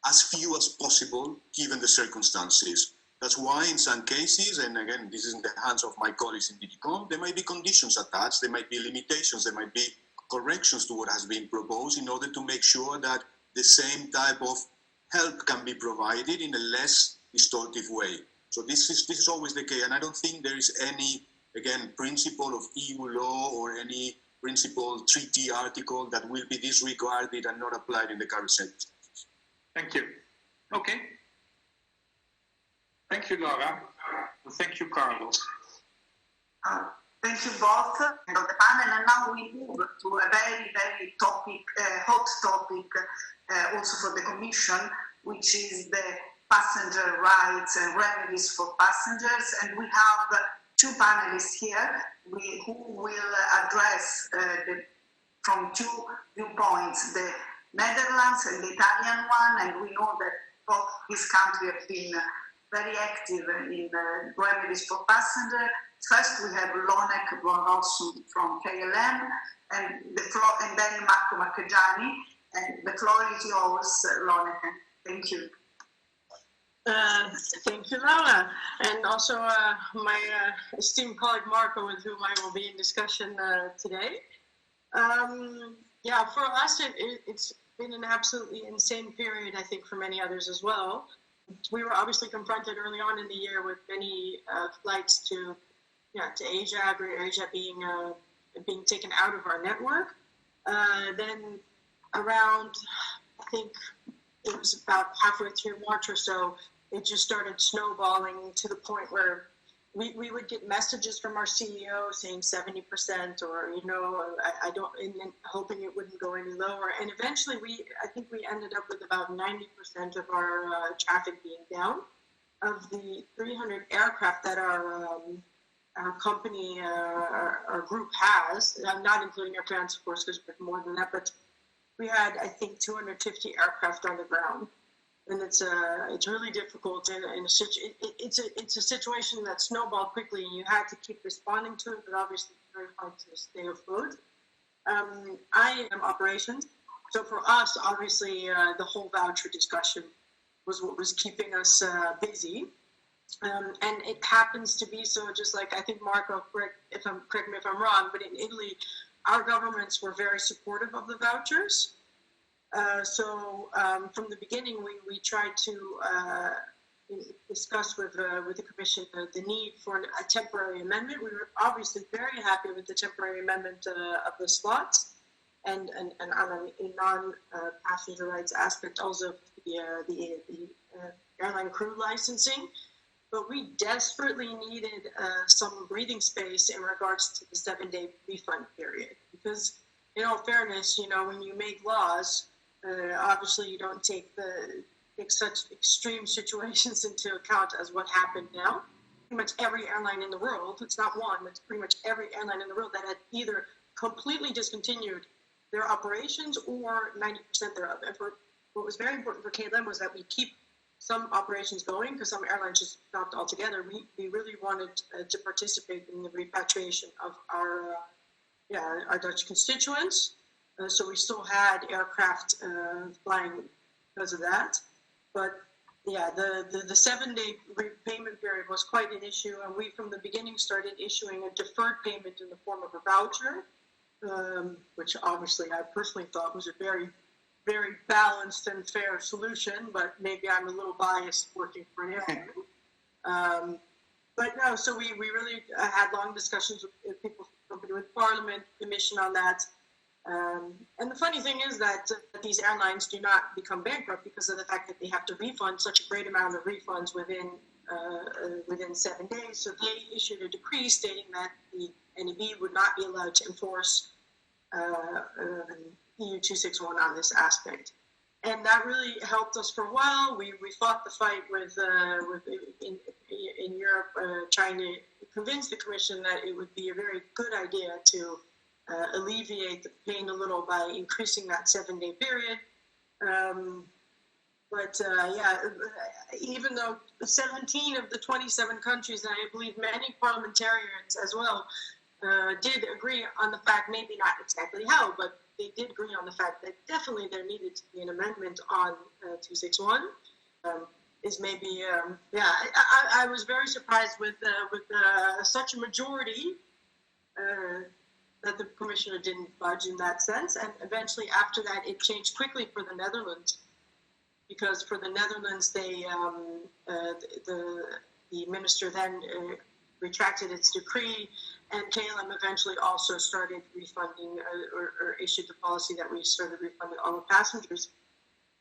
as few as possible, given the circumstances. That's why in some cases, and again, this is in the hands of my colleagues in DGCOM, there might be conditions attached, there might be limitations, there might be corrections to what has been proposed in order to make sure that the same type of help can be provided in a less distortive way. So this is always the case, and I don't think there is any, again, principle of EU law or any principle treaty article that will be disregarded and not applied in the current circumstances. Thank you. Okay. Thank you, Laura. Thank you, Carlos. Thank you both on the panel. And now we move to a very, very hot topic, also for the Commission, which is the passenger rights and remedies for passengers. And we have two panelists here who will address from two viewpoints, the Netherlands and the Italian one. And we know that both these countries have been very active in remedies for passengers. First, we have Lonek von Rossum from KLM, and then Marco Marchegiani. And the floor is yours, Lonek. Thank you. Thank you, Laura, and also my esteemed colleague Marco, with whom I will be in discussion today. Yeah, for us, it's been an absolutely insane period, I think, for many others as well. We were obviously confronted early on in the year with many flights to Asia, Greater Asia being taken out of our network. Then around, I think it was about halfway through March or so, it just started snowballing to the point where we would get messages from our CEO saying 70%, or I don't, and hoping it wouldn't go any lower. And eventually, I think we ended up with about 90% of our traffic being down. Of the 300 aircraft that our company, our group has, not including Air France, of course, because we're more than that, but we had, I think, 250 aircraft on the ground. And it's really difficult it's a situation that snowballed quickly, and you had to keep responding to it, but obviously it's very hard to stay afloat. I am operations, so for us, obviously, the whole voucher discussion was what was keeping us busy. And it happens to be so, just like, I think, Marco, correct me if I'm wrong, but in Italy, our governments were very supportive of the vouchers. So from the beginning, we tried to discuss with the Commission the need for a temporary amendment. We were obviously very happy with the temporary amendment of the slots, and on a non-passenger rights aspect, also the airline crew licensing. But we desperately needed some breathing space in regards to the 7-day refund period, because in all fairness, when you make laws, obviously you don't take such extreme situations into account as what happened now. Pretty much every airline in the world, it's not one, it's pretty much every airline in the world that had either completely discontinued their operations or 90% thereof. And what was very important for KLM was that we keep some operations going, because some airlines just stopped altogether. We really wanted to participate in the repatriation of our Dutch constituents. So we still had aircraft flying because of that. But yeah, the 7-day repayment period was quite an issue, and we from the beginning started issuing a deferred payment in the form of a voucher, which obviously I personally thought was a very, very balanced and fair solution, but maybe I'm a little biased working for an airline. But no, so we really had long discussions with people from the company, with Parliament, Commission on that. And the funny thing is that these airlines do not become bankrupt because of the fact that they have to refund such a great amount of refunds within 7 days. So they issued a decree stating that the NEB would not be allowed to enforce EU 261 on this aspect. And that really helped us for a while. We fought the fight in Europe, trying to convince the Commission that it would be a very good idea to alleviate the pain a little by increasing that 7-day period. Even though 17 of the 27 countries, and I believe many parliamentarians as well, did agree on the fact, maybe not exactly how, but they did agree on the fact that definitely there needed to be an amendment on 261. Is maybe, I was very surprised with such a majority that the Commissioner didn't budge in that sense. And eventually after that, it changed quickly for the Netherlands, because for the Netherlands, they the minister then retracted its decree, and KLM eventually also started refunding or issued the policy that we started refunding all the passengers.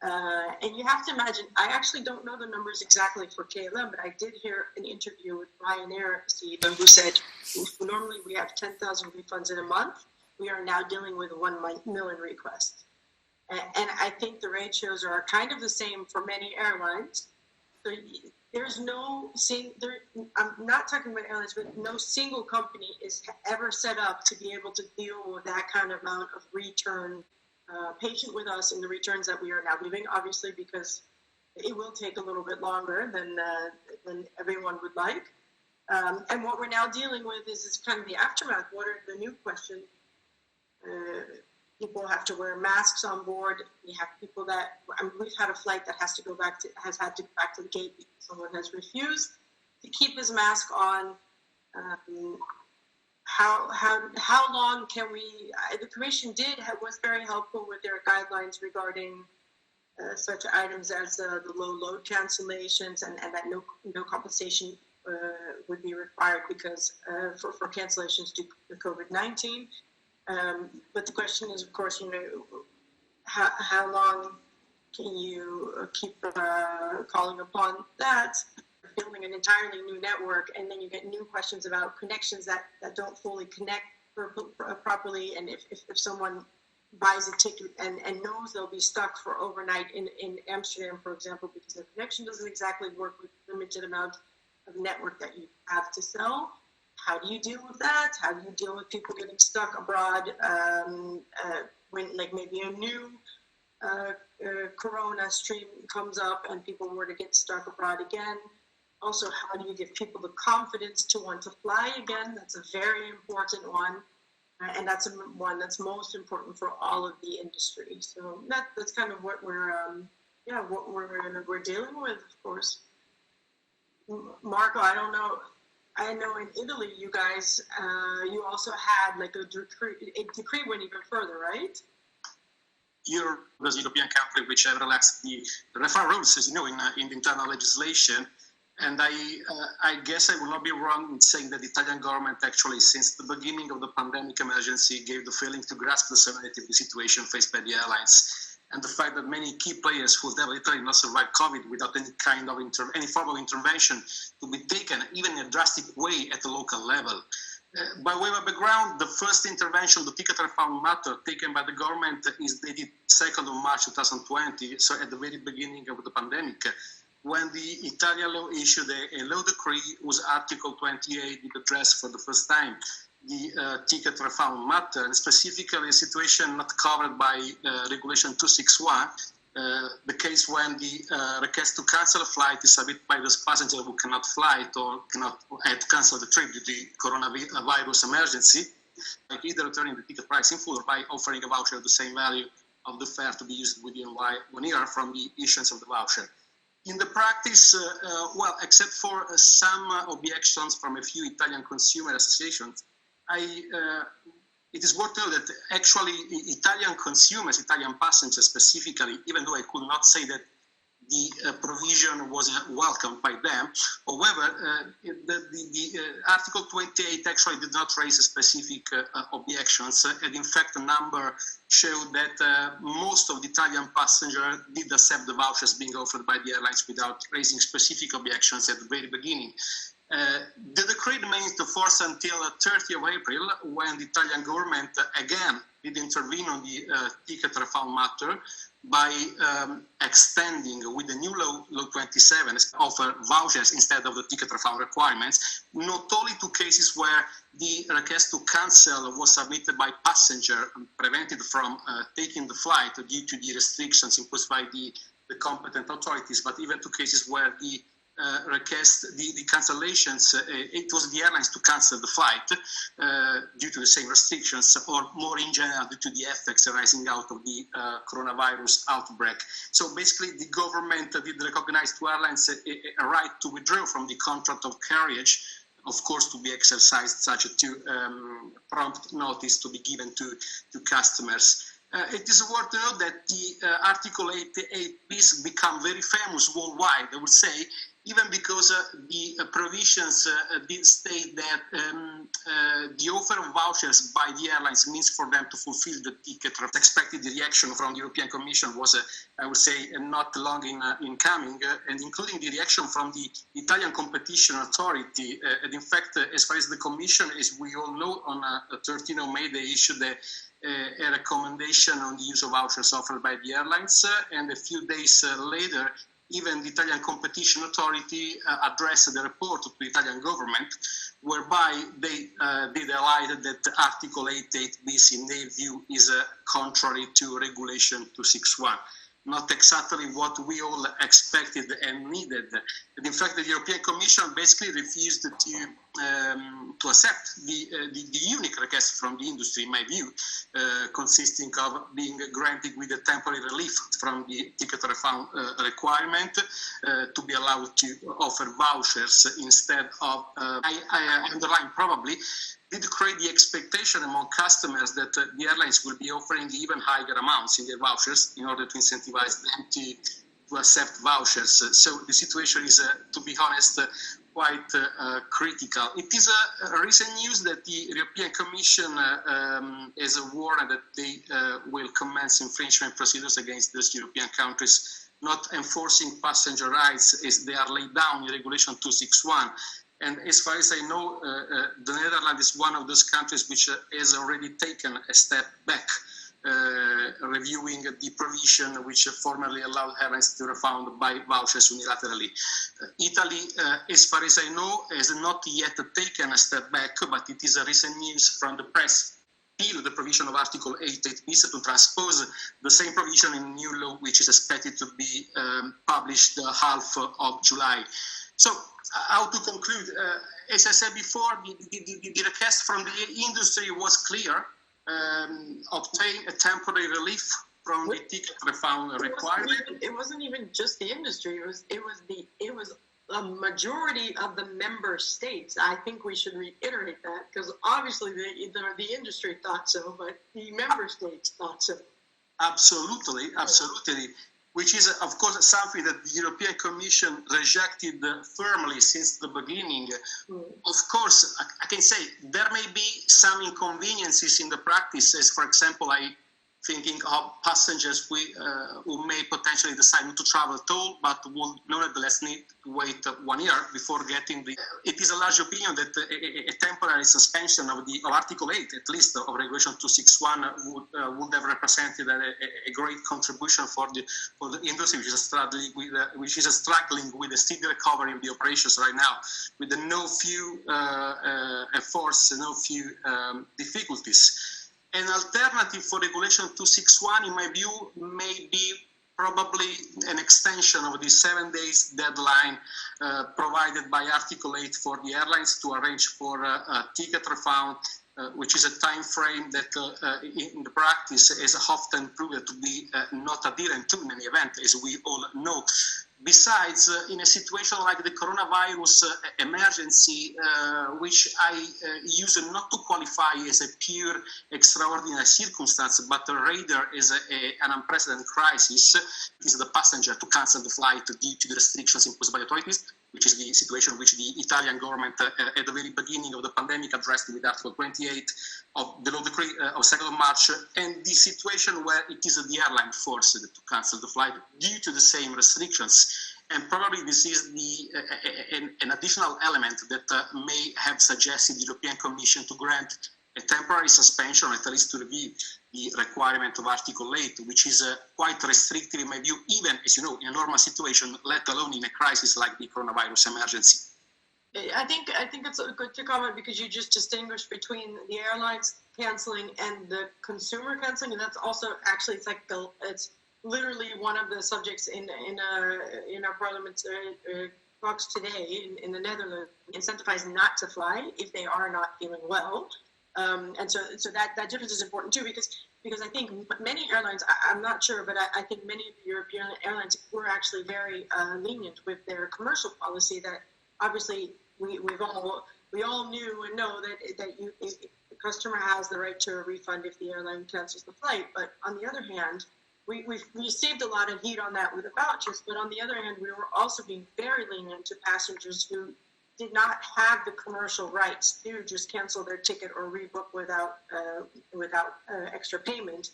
And you have to imagine, I actually don't know the numbers exactly for KLM, but I did hear an interview with Ryanair CEO who said, normally we have 10,000 refunds in a month. We are now dealing with 1 million requests. And I think the ratios are kind of the same for many airlines. So there's I'm not talking about airlines, but no single company is ever set up to be able to deal with that kind of amount of return, patient with us in the returns that we are now giving, obviously, because it will take a little bit longer than everyone would like. And what we're now dealing with is kind of the aftermath. What are the new questions? People have to wear masks on board. We have people that, we've had a flight that has had to go back to the gate because someone has refused to keep his mask on. How long can we, the Commission was very helpful with their guidelines regarding such items as the low load cancellations and that no compensation would be required because for cancellations due to COVID-19. But the question is, of course, how long can you keep calling upon that, building an entirely new network, and then you get new questions about connections that don't fully connect properly, and if someone buys a ticket and knows they'll be stuck for overnight in Amsterdam, for example, because their connection doesn't exactly work with the limited amount of network that you have to sell. How do you deal with that? How do you deal with people getting stuck abroad when like maybe a new corona stream comes up and people were to get stuck abroad again? Also, how do you give people the confidence to want to fly again? That's a very important one. And that's one that's most important for all of the industry. So that's kind of what we're dealing with, of course. Marco, I don't know. I know in Italy, you guys, you also had like a decree went even further, right? Europe, the European country which have relaxed the referral rules, as you know, in the internal legislation. And I guess I will not be wrong in saying that the Italian government actually, since the beginning of the pandemic emergency, gave the feeling to grasp the severity of the situation faced by the airlines, and the fact that many key players who have literally not survived COVID without any kind of any form of intervention to be taken, even in a drastic way at the local level. By way of background, the first intervention, the ticket refund matter taken by the government is dated 2nd of March 2020, so at the very beginning of the pandemic, when the Italian law issued a law decree whose Article 28 did address for the first time the ticket refund matter, and specifically a situation not covered by Regulation 261, the case when the request to cancel a flight is submitted by those passengers who cannot fly or cannot cancel the trip due to the coronavirus emergency, like either returning the ticket price in full or by offering a voucher of the same value of the fare to be used within 1 year from the issuance of the voucher. In the practice, well, except for some objections from a few Italian consumer associations, it is worth to know that actually Italian consumers, Italian passengers specifically, even though I could not say that the provision was welcomed by them, however, the Article 28 actually did not raise specific objections, and in fact the number showed that most of the Italian passengers did accept the vouchers being offered by the airlines without raising specific objections at the very beginning. The decree remains to force until 30th of April, when the Italian government again did intervene on the ticket refund matter by extending with the new law 27 offer vouchers instead of the ticket refund requirements, not only to cases where the request to cancel was submitted by passenger and prevented from taking the flight due to the restrictions imposed by the competent authorities, but even to cases where the the cancellations, it was the airlines to cancel the flight due to the same restrictions, or more in general due to the effects arising out of the coronavirus outbreak. So basically the government did recognize to airlines a right to withdraw from the contract of carriage, of course to be exercised subject to prompt notice to be given to customers. It is worth to note that the Article 88 piece become very famous worldwide, I would say, even because the provisions did state that the offer of vouchers by the airlines means for them to fulfill the ticket. Expected the reaction from the European Commission was, I would say, not long in coming, and including the reaction from the Italian Competition Authority. And in fact, as far as the Commission, as we all know, on 13th of May, they issued a recommendation on the use of vouchers offered by the airlines, and a few days later, even the Italian Competition Authority addressed the report to the Italian government, whereby they did highlight that Article 88 bis, in their view, is contrary to Regulation 261. Not exactly what we all expected and needed. And in fact, the European Commission basically refused to accept the unique request from the industry, in my view, consisting of being granted with a temporary relief from the ticket refund requirement to be allowed to offer vouchers instead of, I underline probably, did create the expectation among customers that the airlines will be offering even higher amounts in their vouchers in order to incentivize them to accept vouchers. So the situation is, to be honest, quite critical. It is recent news that the European Commission has warned that they will commence infringement procedures against those European countries not enforcing passenger rights as they are laid down in Regulation 261. And as far as I know, the Netherlands is one of those countries which has already taken a step back, reviewing the provision which formerly allowed airlines to refund by vouchers unilaterally. Italy, as far as I know, has not yet taken a step back, but it is a recent news from the press. The provision of Article 8 is to transpose the same provision in new law, which is expected to be published half of July. So, how to conclude? As I said before, the request from the industry was clear: obtain a temporary relief from the ticket refund requirement. It wasn't even just the industry. It was a majority of the member states. I think we should reiterate that, because obviously the industry thought so, but the member states thought so. Absolutely, absolutely. Which is, of course, something that the European Commission rejected firmly since the beginning. Of course, I can say there may be some inconveniences in the practice, as, for example, thinking of passengers who may potentially decide not to travel at all, but will nonetheless need to wait 1 year before getting the... It is a large opinion that a temporary suspension of Article 8, at least, of Regulation 261 would have represented a great contribution for the industry, which is struggling with the steady recovery of the operations right now, with no few efforts, no few difficulties. An alternative for Regulation 261, in my view, may be probably an extension of the 7 days deadline provided by Article 8 for the airlines to arrange for a ticket refund, which is a time frame that in the practice is often proved to be not adherent to in any event, as we all know. Besides, in a situation like the coronavirus emergency, which I use not to qualify as a pure extraordinary circumstance, but rather as an unprecedented crisis, is the passenger to cancel the flight due to the restrictions imposed by authorities, which is the situation which the Italian government at the very beginning of the pandemic addressed with Article 28 of the law decree of 2nd of March, and the situation where it is the airline forced to cancel the flight due to the same restrictions. And probably this is an additional element that may have suggested the European Commission to grant a temporary suspension, or at least to review the requirement of Article 8, which is quite restrictive in my view, even, as you know, in a normal situation, let alone in a crisis like the coronavirus emergency. I think it's good to comment, because you just distinguished between the airlines canceling and the consumer canceling, and that's also actually it's literally one of the subjects in our parliament talks today in the Netherlands. Incentivize not to fly if they are not feeling well, and so that difference is important too, because I think many airlines, I'm not sure, but I think many of the European airlines were actually very lenient with their commercial policy. That obviously we all knew and know that the customer has the right to a refund if the airline cancels the flight. But on the other hand, we received a lot of heat on that with the vouchers. But on the other hand, we were also being very lenient to passengers who did not have the commercial rights to just cancel their ticket or rebook without extra payment.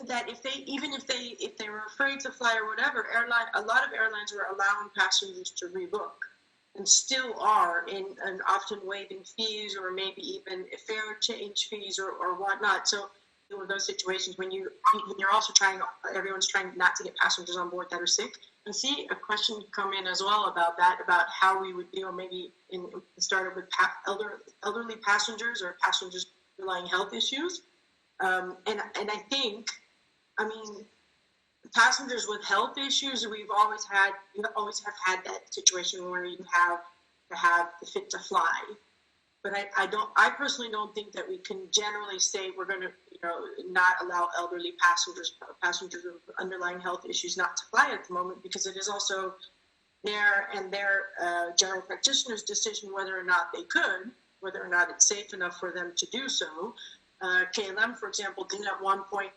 That if they were afraid to fly or whatever, a lot of airlines were allowing passengers to rebook, and still are, and often waiving fees or maybe even fare change fees or whatnot. So there were those situations when you're also everyone's trying not to get passengers on board that are sick. And see a question come in as well about that, about how we would deal maybe started with elderly passengers or passengers underlying health issues. And I think, passengers with health issues, you always have had that situation where you have to have the fit to fly. But I personally don't think that we can generally say we're going to, not allow elderly passengers with underlying health issues not to fly at the moment, because it is also their general practitioner's decision whether or not they could. whether or not it's safe enough for them to do so. KLM, for example, did at one point,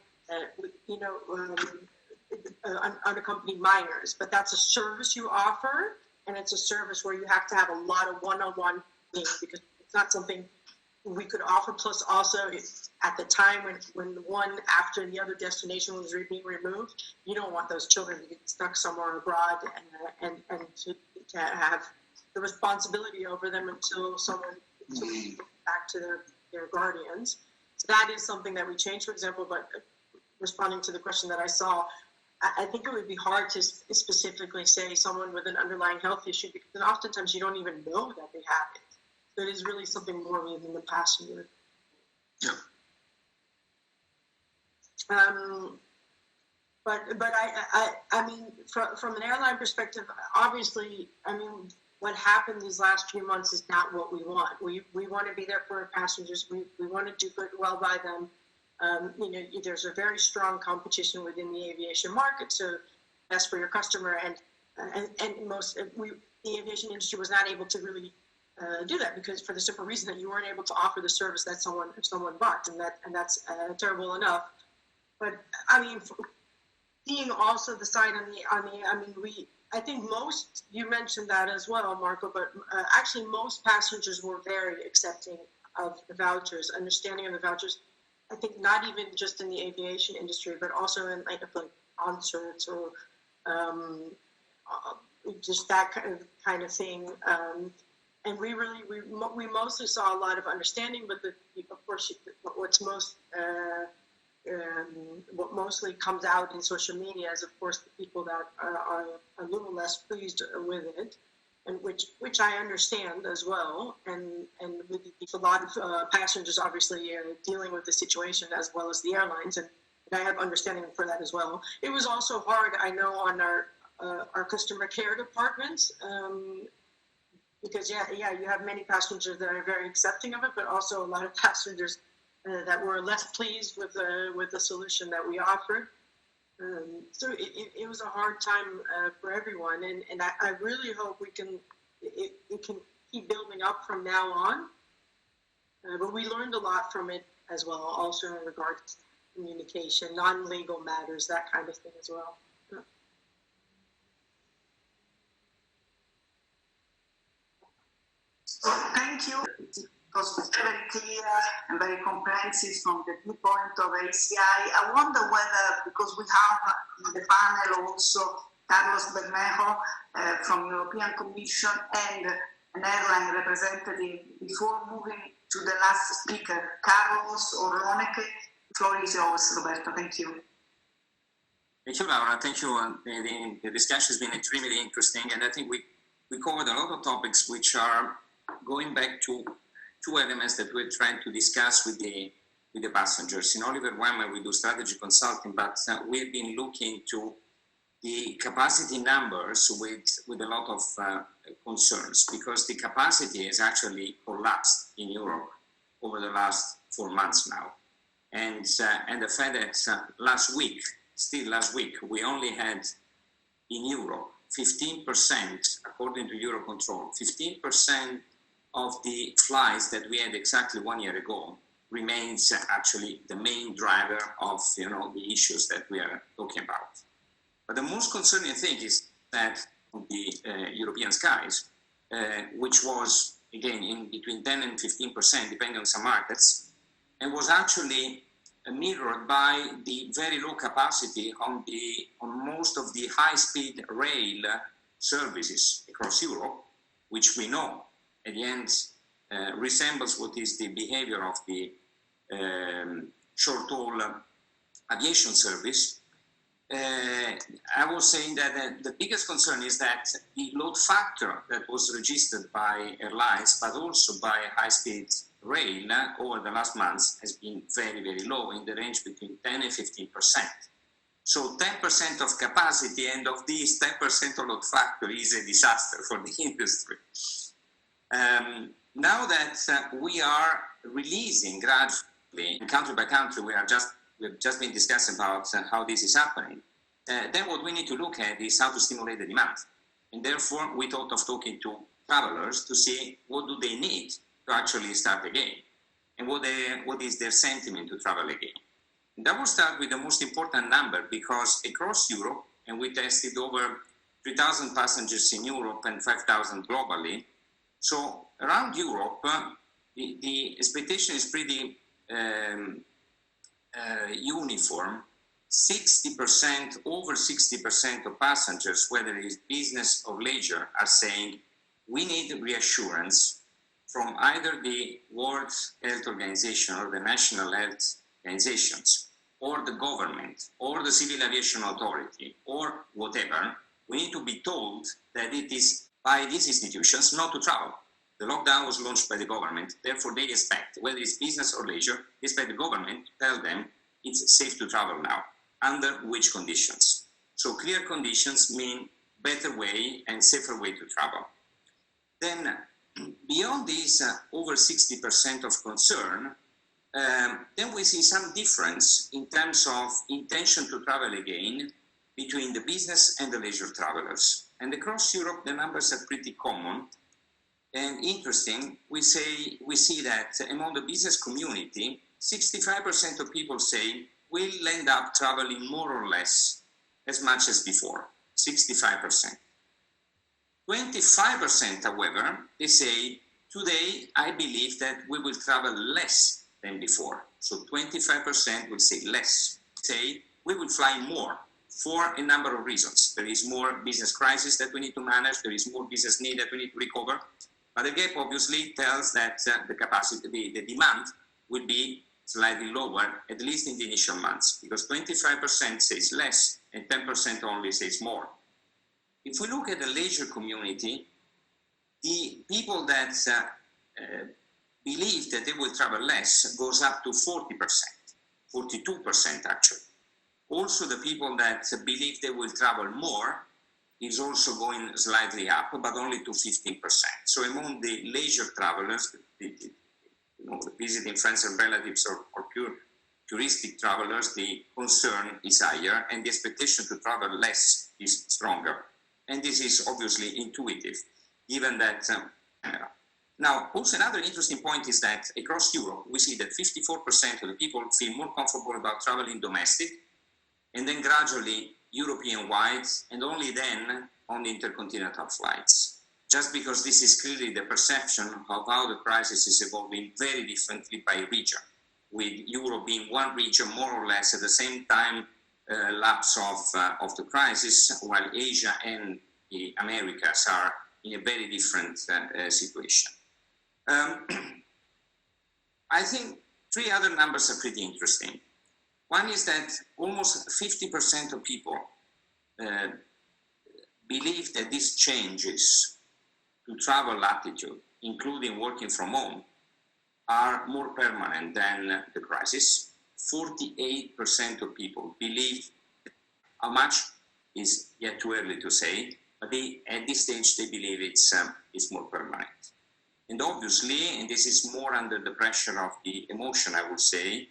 unaccompanied minors, but that's a service you offer, and it's a service where you have to have a lot of one-on-one things, because it's not something we could offer. Plus, also, at the time when one after the other destination was being removed, you don't want those children to get stuck somewhere abroad and to have the responsibility over them until we get back to their guardians. So that is something that we changed, for example. But responding to the question that I saw, I think it would be hard to specifically say someone with an underlying health issue, because oftentimes you don't even know that they have it. So it is really something more than the passenger. Yeah. But I mean, from an airline perspective, obviously, I mean, what happened these last few months is not what we want. We want to be there for our passengers. We want to do well by them. There's a very strong competition within the aviation market, so that's for your customer. And the aviation industry was not able to really do that, because for the simple reason that you weren't able to offer the service that someone bought, and that's terrible enough. But I mean, seeing also the side I think most, you mentioned that as well, Marco, but actually most passengers were very accepting of the vouchers, understanding of the vouchers. I think not even just in the aviation industry, but also in like concerts or just that kind of thing. And we mostly saw a lot of understanding, but of course, what mostly comes out in social media is, of course, the people that are a little less pleased with it, and which I understand as well. And with a lot of passengers obviously dealing with the situation as well as the airlines, and I have understanding for that as well. It was also hard, I know, on our customer care departments. Because you have many passengers that are very accepting of it, but also a lot of passengers that were less pleased with the solution that we offered. So it was a hard time for everyone, and I really hope it can keep building up from now on. But we learned a lot from it as well, also in regards to communication, non-legal matters, that kind of thing as well. Thank you. It was very clear and very comprehensive from the viewpoint of ACI. I wonder whether, because we have in the panel also Carlos Bermejo from European Commission and an airline representative, before moving to the last speaker, Carlos or Roneke, the floor is yours, Roberto. Thank you. Thank you, Laura. Thank you. The discussion has been extremely interesting, and I think we covered a lot of topics which are going back to two elements that we're trying to discuss with the passengers. In Oliver Wyman, we do strategy consulting, but we've been looking to the capacity numbers with a lot of concerns, because the capacity has actually collapsed in Europe over the last 4 months now. And the fact that last week, we only had in Europe 15%, according to Eurocontrol, 15% of the flights that we had exactly 1 year ago remains actually the main driver of the issues that we are talking about. But the most concerning thing is that the European skies, which was again in between 10 and 15%, depending on some markets, and was actually mirrored by the very low capacity on most of the high-speed rail services across Europe, which we know at the end resembles what is the behavior of the short-haul aviation service. I was saying that the biggest concern is that the load factor that was registered by airlines, but also by high-speed rail over the last months, has been very, very low, in the range between 10 and 15%. So 10% of capacity, and of this 10% of load factor is a disaster for the industry. Now that we are releasing gradually, country by country, we've just been discussing about how this is happening. Then what we need to look at is how to stimulate the demand. And therefore, we thought of talking to travelers to see what do they need to actually start again, and what is their sentiment to travel again. And I will start with the most important number, because across Europe, and we tested over 3,000 passengers in Europe and 5,000 globally. So around Europe, the expectation is pretty uniform. 60%, over 60% of passengers, whether it's business or leisure, are saying we need reassurance from either the World Health Organization or the national health organizations, or the government, or the Civil Aviation Authority, or whatever. We need to be told that it is by these institutions not to travel. The lockdown was launched by the government, therefore they expect, whether it's business or leisure, they expect the government to tell them it's safe to travel now. Under which conditions? So clear conditions mean better way and safer way to travel. Then beyond this over 60% of concern, then we see some difference in terms of intention to travel again between the business and the leisure travelers. And across Europe, the numbers are pretty common and interesting. We see that among the business community, 65% of people say we'll end up traveling more or less as much as before, 65%. 25%, however, they say, today I believe that we will travel less than before. So 25% will say less. Say we will fly more for a number of reasons. There is more business crisis that we need to manage. There is more business need that we need to recover. But the gap obviously tells that the capacity, the demand will be slightly lower, at least in the initial months, because 25% says less and 10% only says more. If we look at the leisure community, the people that believe that they will travel less goes up to 40%, 42% actually. Also, the people that believe they will travel more is also going slightly up, but only to 15%. So among the leisure travelers, the visiting friends and relatives or pure touristic travelers, the concern is higher and the expectation to travel less is stronger. And this is obviously intuitive, given that. Now, also another interesting point is that across Europe, we see that 54% of the people feel more comfortable about traveling domestic, and then gradually European-wide, and only then on the intercontinental flights. Just because this is clearly the perception of how the crisis is evolving very differently by region, with Europe being one region more or less at the same time lapse of the crisis, while Asia and the Americas are in a very different situation. I think three other numbers are pretty interesting. One is that almost 50% of people believe that these changes to travel attitude, including working from home, are more permanent than the crisis. 48% of people believe, how much is yet too early to say, but at this stage they believe it's more permanent. And obviously, and this is more under the pressure of the emotion, I would say,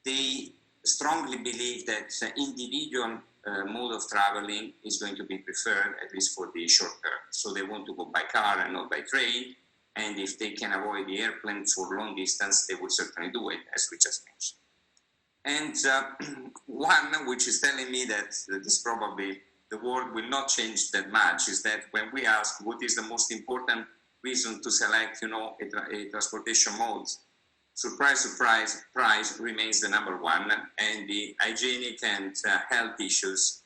they strongly believe that individual mode of traveling is going to be preferred, at least for the short term. So they want to go by car and not by train. And if they can avoid the airplane for long distance, they will certainly do it, as we just mentioned. And one, which is telling me that this probably the world will not change that much, is that when we ask what is the most important reason to select, a transportation mode, surprise, surprise, price remains the number one, and the hygienic and health issues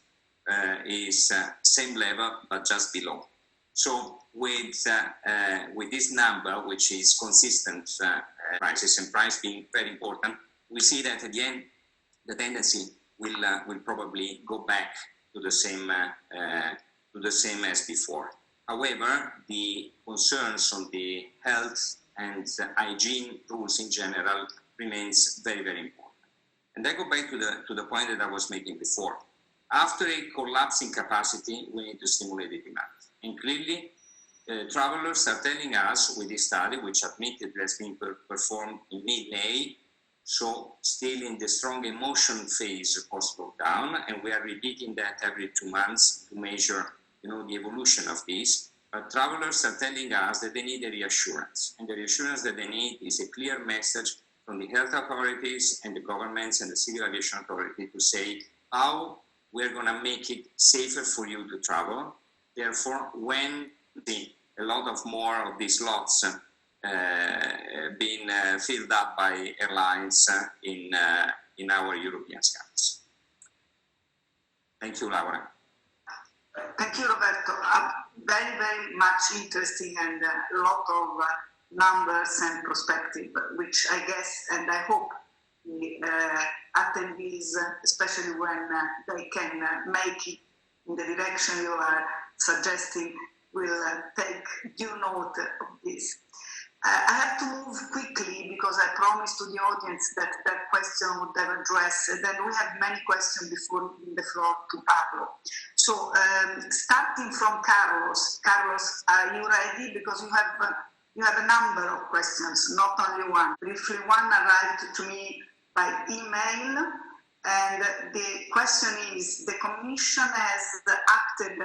is same level, but just below. So with this number, which is consistent, prices and price being very important, we see that at the end, the tendency will probably go back to the same as before. However, the concerns on the health and hygiene rules in general remains very, very important. And I go back to the point that I was making before. After a collapse in capacity, we need to stimulate the demand. And clearly, travelers are telling us with this study, which admittedly has been performed in mid-May, so still in the strong emotion phase post-lockdown, and we are repeating that every 2 months to measure the evolution of this. travelers are telling us that they need a reassurance, and the reassurance that they need is a clear message from the health authorities and the governments and the civil aviation authority to say how we're going to make it safer for you to travel. Therefore, when a lot of more of these slots being filled up by airlines in our European skies. Thank you, Laura. Thank you, Roberto. Very, very much interesting and a lot of numbers and perspective, which I guess and I hope the attendees, especially when they can make it in the direction you are suggesting, will take due note of this. I have to move quickly because I promised to the audience that that question would have addressed. And then we have many questions before giving the floor to Pablo. So starting from Carlos. Carlos, are you ready? Because you have a number of questions, not only one. Briefly, one arrived to me by email, and the question is: the Commission has acted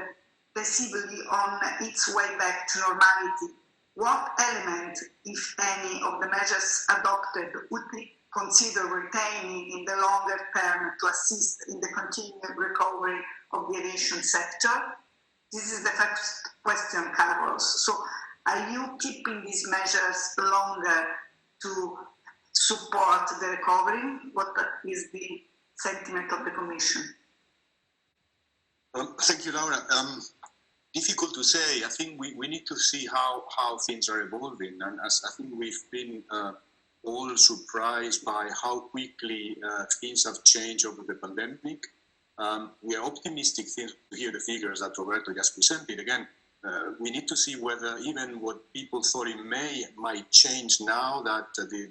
decisively on its way back to normality. What element, if any, of the measures adopted would be considered retaining in the longer term to assist in the continued recovery of the aviation sector? This is the first question, Carlos. So, are you keeping these measures longer to support the recovery? What is the sentiment of the Commission? Thank you, Laura. Difficult to say. I think we need to see how things are evolving, and as I think we've been all surprised by how quickly things have changed over the pandemic. We are optimistic to hear the figures that Roberto just presented. Again, we need to see whether even what people thought in May might change now that the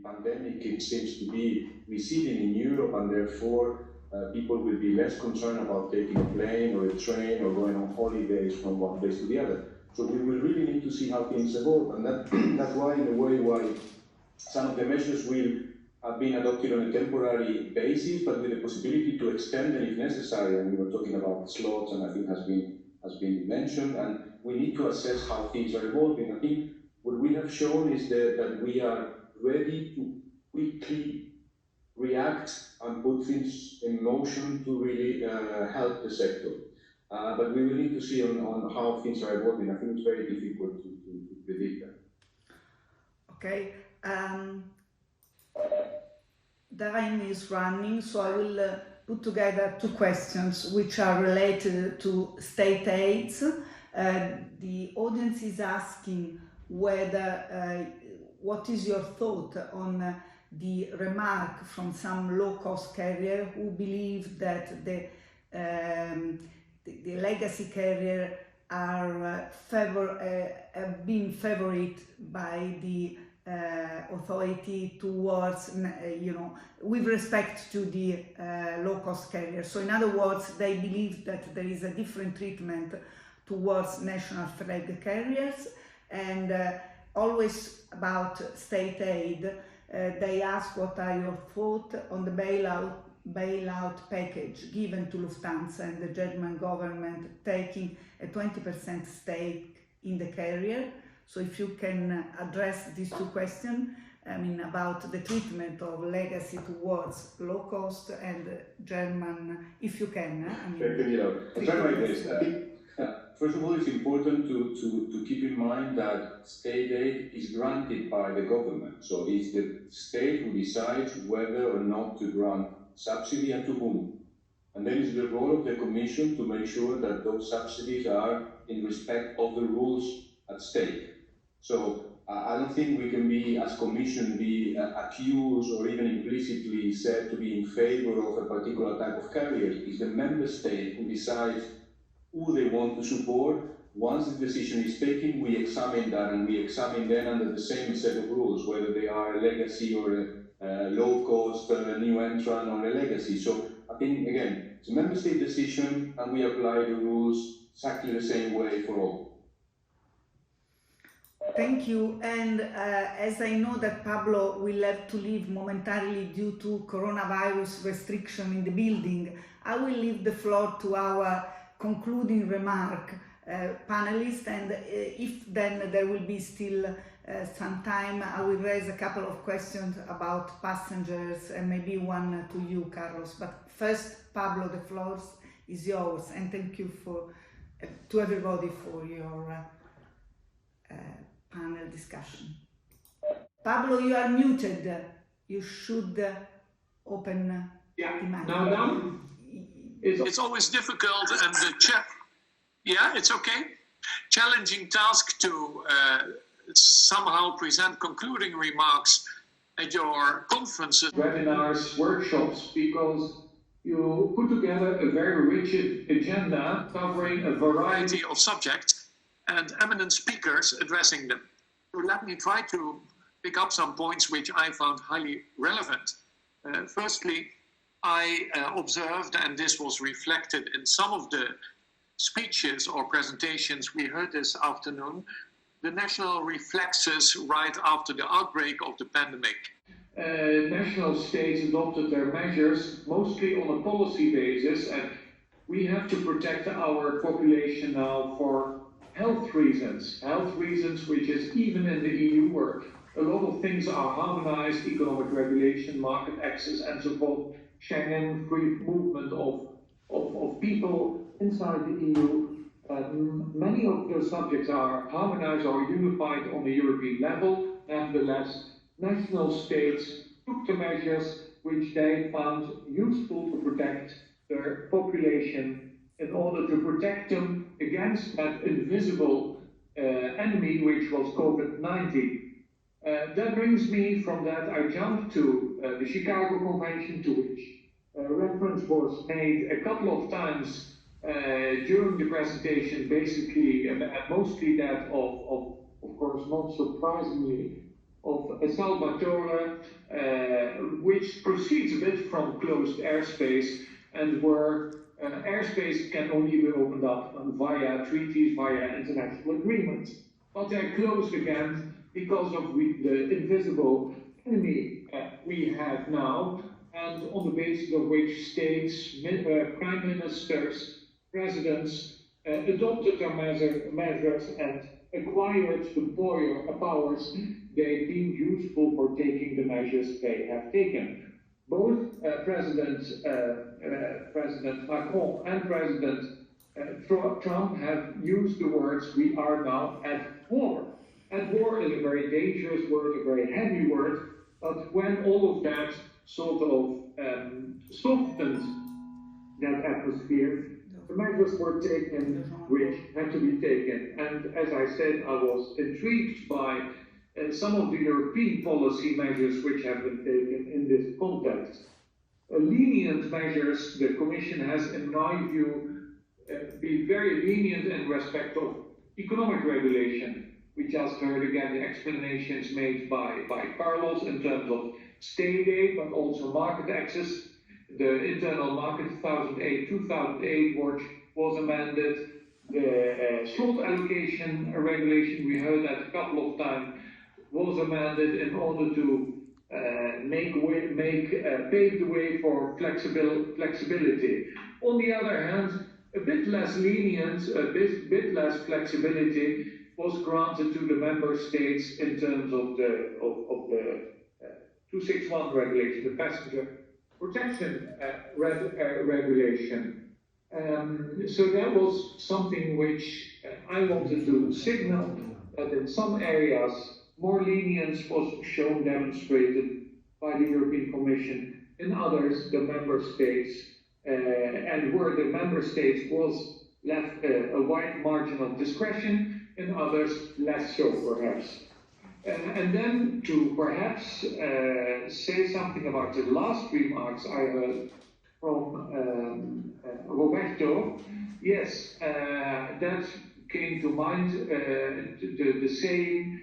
pandemic, it seems to be receding in Europe, and therefore people will be less concerned about taking a plane or a train or going on holidays from one place to the other. So we will really need to see how things evolve, and that's why, in a way, why some of the measures will have been adopted on a temporary basis, but with the possibility to extend them if necessary. And we were talking about slots, and I think has been mentioned, and we need to assess how things are evolving. I think what we have shown is that we are ready to quickly react and put things in motion to really help the sector. But we will need to see on how things are evolving. I think it's very difficult to predict that. Okay. The time is running, so I will put together two questions which are related to state aids. The audience is asking whether what is your thought on the remark from some low-cost carrier who believe that the legacy carrier are have been favored by the authority towards, with respect to the low-cost carrier. So in other words, they believe that there is a different treatment towards national flag carriers, and always about state aid. They ask what are your thoughts on the bailout package given to Lufthansa and the German government taking a 20% stake in the carrier. So if you can address these two questions, about the treatment of legacy towards low cost and German, if you can. I'll try my best. I think, first of all, it's important to keep in mind that state aid is granted by the government. So it's the state who decides whether or not to grant subsidy and to whom. And then it's the role of the Commission to make sure that those subsidies are in respect of the rules at stake. So I don't think we can be, as Commission, be accused or even implicitly said to be in favor of a particular type of carrier. It's the member state who decides who they want to support. Once the decision is taken, we examine that, and we examine them under the same set of rules, whether they are a legacy or a low-cost, new entrant or a legacy. So I think, again, it's a member state decision, and we apply the rules exactly the same way for all. Thank you. And as I know that Pablo will have to leave momentarily due to coronavirus restriction in the building, I will leave the floor to our concluding remark panelists, and if then there will be still some time, I will raise a couple of questions about passengers and maybe one to you, Carlos. But first, Pablo, the floor is yours, and thank you to everybody for your panel discussion. Pablo, you are muted. You should open the mic. Now, it's always difficult, and it's okay. Challenging task to somehow present concluding remarks at your conferences, webinars, workshops, because you put together a very rich agenda covering a variety of subjects and eminent speakers addressing them. So let me try to pick up some points which I found highly relevant. Firstly, I observed, and this was reflected in some of the speeches or presentations we heard this afternoon, the national reflexes right after the outbreak of the pandemic. National states adopted their measures mostly on a policy basis, and we have to protect our population now for health reasons which is even in the EU where a lot of things are harmonized, economic regulation, market access and so forth, Schengen, free movement of people inside the EU. Many of those subjects are harmonized or unified on the European level. Nevertheless, national states took the measures which they found useful to protect their population in order to protect them against that invisible enemy, which was COVID-19. That brings me from that, I jump to the Chicago Convention, to which reference was made a couple of times during the presentation, basically, and mostly that of course, not surprisingly, of Salvatore, which proceeds a bit from closed airspace, and where airspace can only be opened up via treaties, via international agreements. But they're closed again because of the invisible enemy we have now, and on the basis of which states, prime ministers, presidents adopted their measures and acquired the powers they deemed useful for taking the measures they have taken. Both President Macron and President Trump have used the words, "We are now at war." At war is a very dangerous word, a very heavy word, but when all of that sort of softened that atmosphere, the measures were taken which had to be taken. And as I said, I was intrigued by some of the European policy measures which have been taken in this context. Lenient measures, the Commission has, in my view, been very lenient in respect of economic regulation. We just heard again the explanations made by Carlos in terms of state aid, but also market access. The internal market 2008 was amended. The slot allocation regulation, we heard that a couple of times, was amended in order to pave the way for flexibility. On the other hand, a bit less lenience, a bit less flexibility was granted to the member states in terms of the 261 regulation, the passenger protection regulation. So that was something which I wanted to signal that in some areas more lenience was shown, demonstrated by the European Commission. In others, the member states, and where the member states was left a wide margin of discretion, in others less so perhaps. And then to perhaps say something about the last remarks I heard from Roberto. Yes, that came to mind, the saying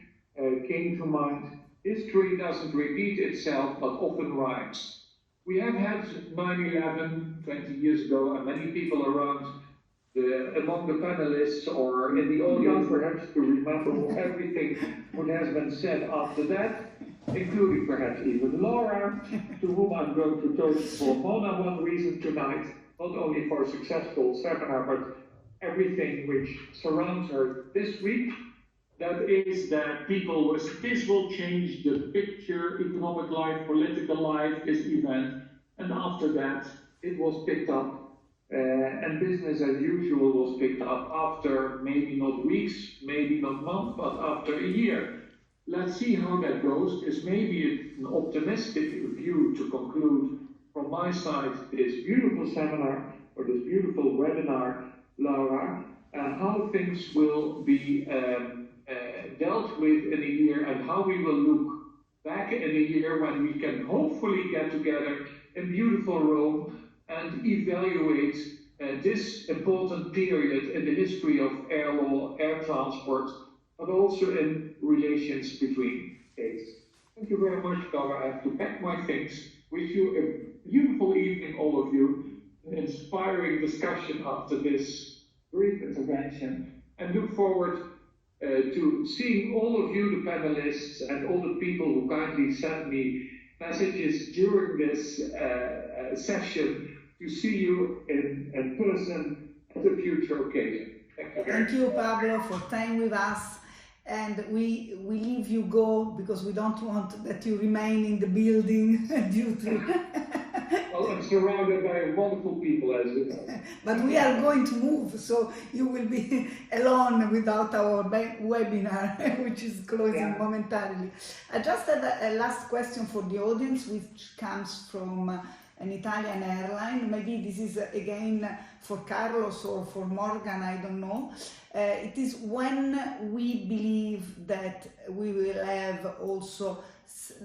came to mind, history doesn't repeat itself, but often rhymes. We have had 9/11 20 years ago, and many people around among the panelists or in the audience perhaps to remember everything what has been said after that, including perhaps even Laura, to whom I'm going to talk for more than one reason tonight, not only for a successful seminar, but everything which surrounds her this week. That is that this will change the picture, economic life, political life, this event. And after that, it was picked up, and business as usual was picked up after maybe not weeks, maybe not months, but after a year. Let's see how that goes. It's maybe an optimistic view to conclude from my side this beautiful seminar or this beautiful webinar, Laura, how things will be dealt with in a year and how we will look back in a year when we can hopefully get together in beautiful Rome and evaluate this important period in the history of air law, air transport, but also in relations between states. Thank you very much, Laura. I have to pack my things. Wish you a beautiful evening, all of you, an inspiring discussion after this brief intervention, and look forward to seeing all of you, the panelists, and all the people who kindly sent me messages during this session, to see you in person at a future occasion. Thank you, Pablo, for staying with us. And we leave you go because we don't want that you remain in the building due to... Well, I'm surrounded by wonderful people, as you know. But we are going to move, so you will be alone without our webinar, which is closing momentarily. I just had a last question for the audience, which comes from an Italian airline. Maybe this is again for Carlos or for Morgan, I don't know. It is when we believe that we will have also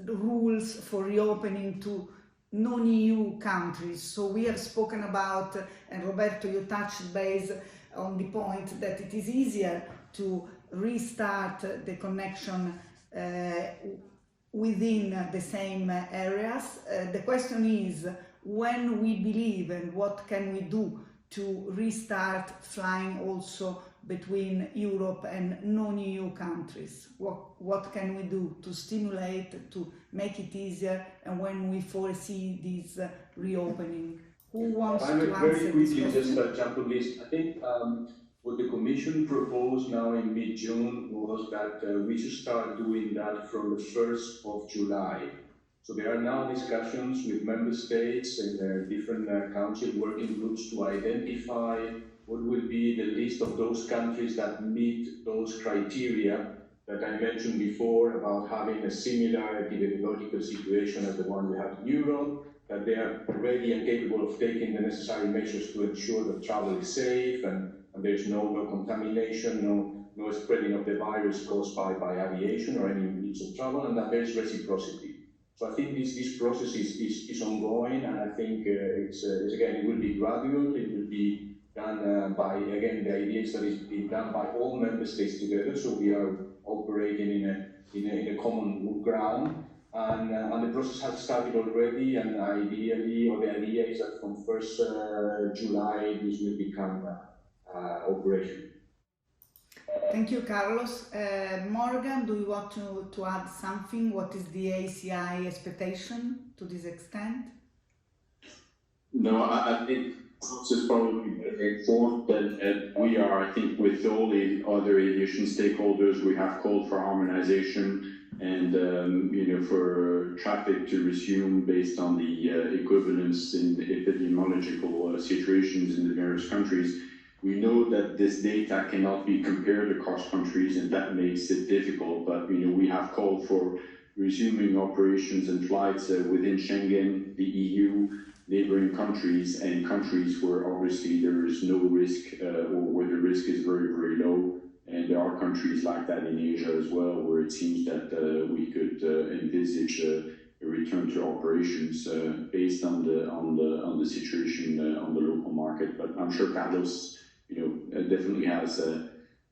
rules for reopening to non-EU countries. So we have spoken about, and Roberto, you touched base on the point that it is easier to restart the connection within the same areas. The question is when we believe and what can we do to restart flying also between Europe and non-EU countries? What can we do to stimulate, to make it easier, and when we foresee this reopening? Who wants to answer very quickly, this just jump on this. I think what the Commission proposed now in mid-June was that we should start doing that from the 1st of July. So there are now discussions with member states and different council working groups to identify what will be the list of those countries that meet those criteria that I mentioned before about having a similar epidemiological situation as the one we have in Europe, that they are ready and capable of taking the necessary measures to ensure that travel is safe and there's no contamination, no spreading of the virus caused by aviation or any means of travel, and that there's reciprocity. So I think this process is ongoing, and I think it's again, it will be gradual, it will be done by, again, the idea is that it's being done by all member states together, so we are operating in a common ground, and the process has started already, and ideally, or the idea is that from 1st July, this will become operational. Thank you, Carlos. Morgan, do you want to add something? What is the ACI expectation to this extent? No, I think this is probably better informed than we are. I think with all the other aviation stakeholders, we have called for harmonization and for traffic to resume based on the equivalence in the epidemiological situations in the various countries. We know that this data cannot be compared across countries, and that makes it difficult. But we have called for resuming operations and flights within Schengen, the EU, neighboring countries, and countries where obviously there is no risk or where the risk is very, very low. And there are countries like that in Asia as well, where it seems that we could envisage a return to operations based on the situation on the local market. But I'm sure Carlos, definitely has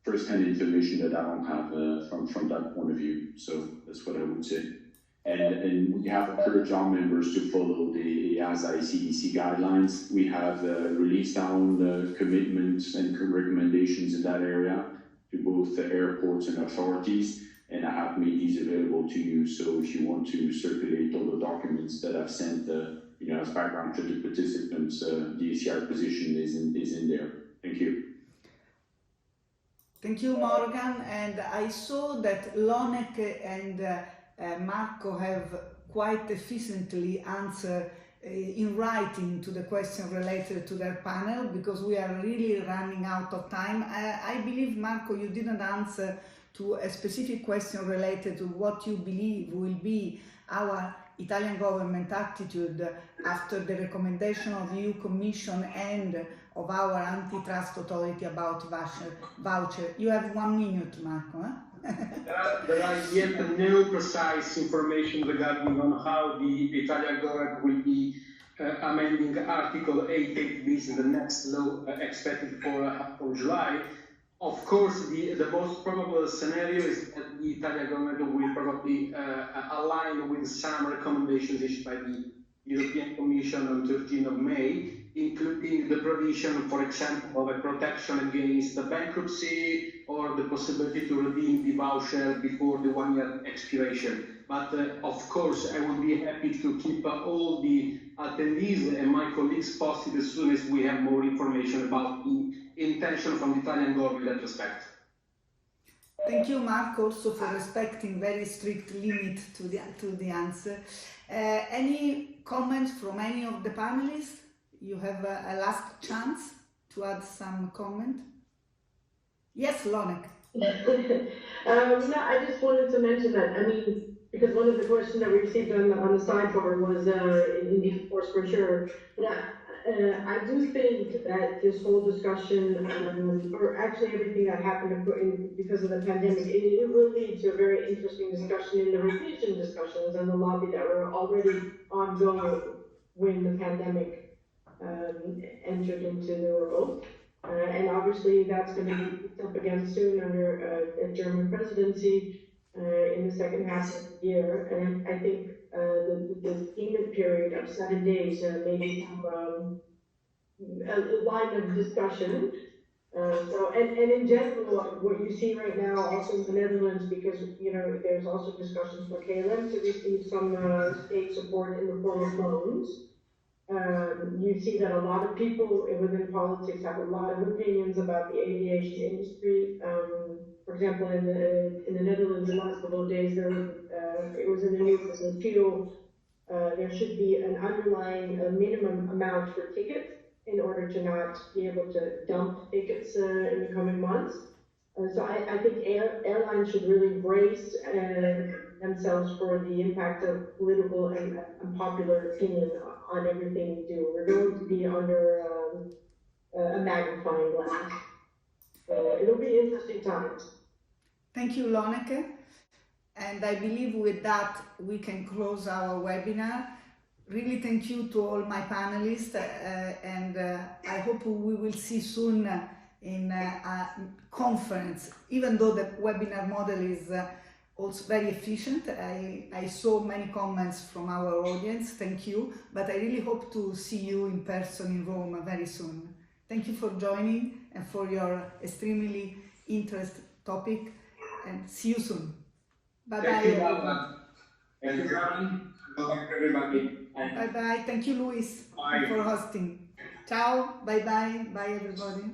first-hand information that I don't have from that point of view. So that's what I would say. And we have encouraged our members to follow the EASA CDC guidelines. We have released our own commitments and recommendations in that area to both the airports and authorities, and I have made these available to you. So if you want to circulate all the documents that I've sent, as background to the participants, the ACI position is in there. Thank you. Thank you, Morgan. And I saw that Lonek and Marco have quite efficiently answered in writing to the question related to their panel, because we are really running out of time. I believe, Marco, you didn't answer to a specific question related to what you believe will be our Italian government attitude after the recommendation of the EU Commission and of our antitrust authority about voucher. You have 1 minute, Marco. There are yet no precise information regarding on how the Italian government will be amending Article 8 bis in the next law expected for July. Of course, the most probable scenario is that the Italian government will probably align with some recommendations issued by the European Commission on 13th of May, including the provision, for example, of a protection against the bankruptcy or the possibility to redeem the voucher before the 1-year expiration. But of course, I will be happy to keep all the attendees and my colleagues posted as soon as we have more information about the intention from the Italian government in that respect. Thank you, Mark, also for respecting very strict limit to the answer. Any comments from any of the panelists? You have a last chance to add some comment. Yes, Lonek. No, I just wanted to mention that, I mean, because one of the questions that we received on the sidebar was indeed force majeure. But I do think that this whole discussion, or actually everything that happened because of the pandemic, it will lead to a very interesting discussion in the revision discussions and the lobby that were already ongoing when the pandemic entered into the world. And obviously that's going to be picked up again soon under a German presidency in the second half of the year. And I think the payment period of 7 days may become a line of discussion. And in general, what you see right now also in the Netherlands, because there's also discussions for KLM to receive some state support in the form of loans. You see that a lot of people within politics have a lot of opinions about the aviation industry. For example, in the Netherlands, the last couple of days, it was in the news that the fuel, there should be an underlying minimum amount for tickets in order to not be able to dump tickets in the coming months. So I think airlines should really brace themselves for the impact of political and popular opinion on everything we do. We're going to be under a magnifying glass. So it'll be interesting times. Thank you, Loneke. And I believe with that we can close our webinar. Really thank you to all my panelists, and I hope we will see soon in a conference, even though the webinar model is also very efficient. I saw many comments from our audience, thank you, but I really hope to see you in person in Rome very soon. Thank you for joining and for your extremely interesting topic, and see you soon. Bye-bye. Thank you, Laura. Thank you, Ron. Bye, everybody. Bye-bye. Thank you, Luis, for hosting. Ciao. Bye-bye. Bye, everybody.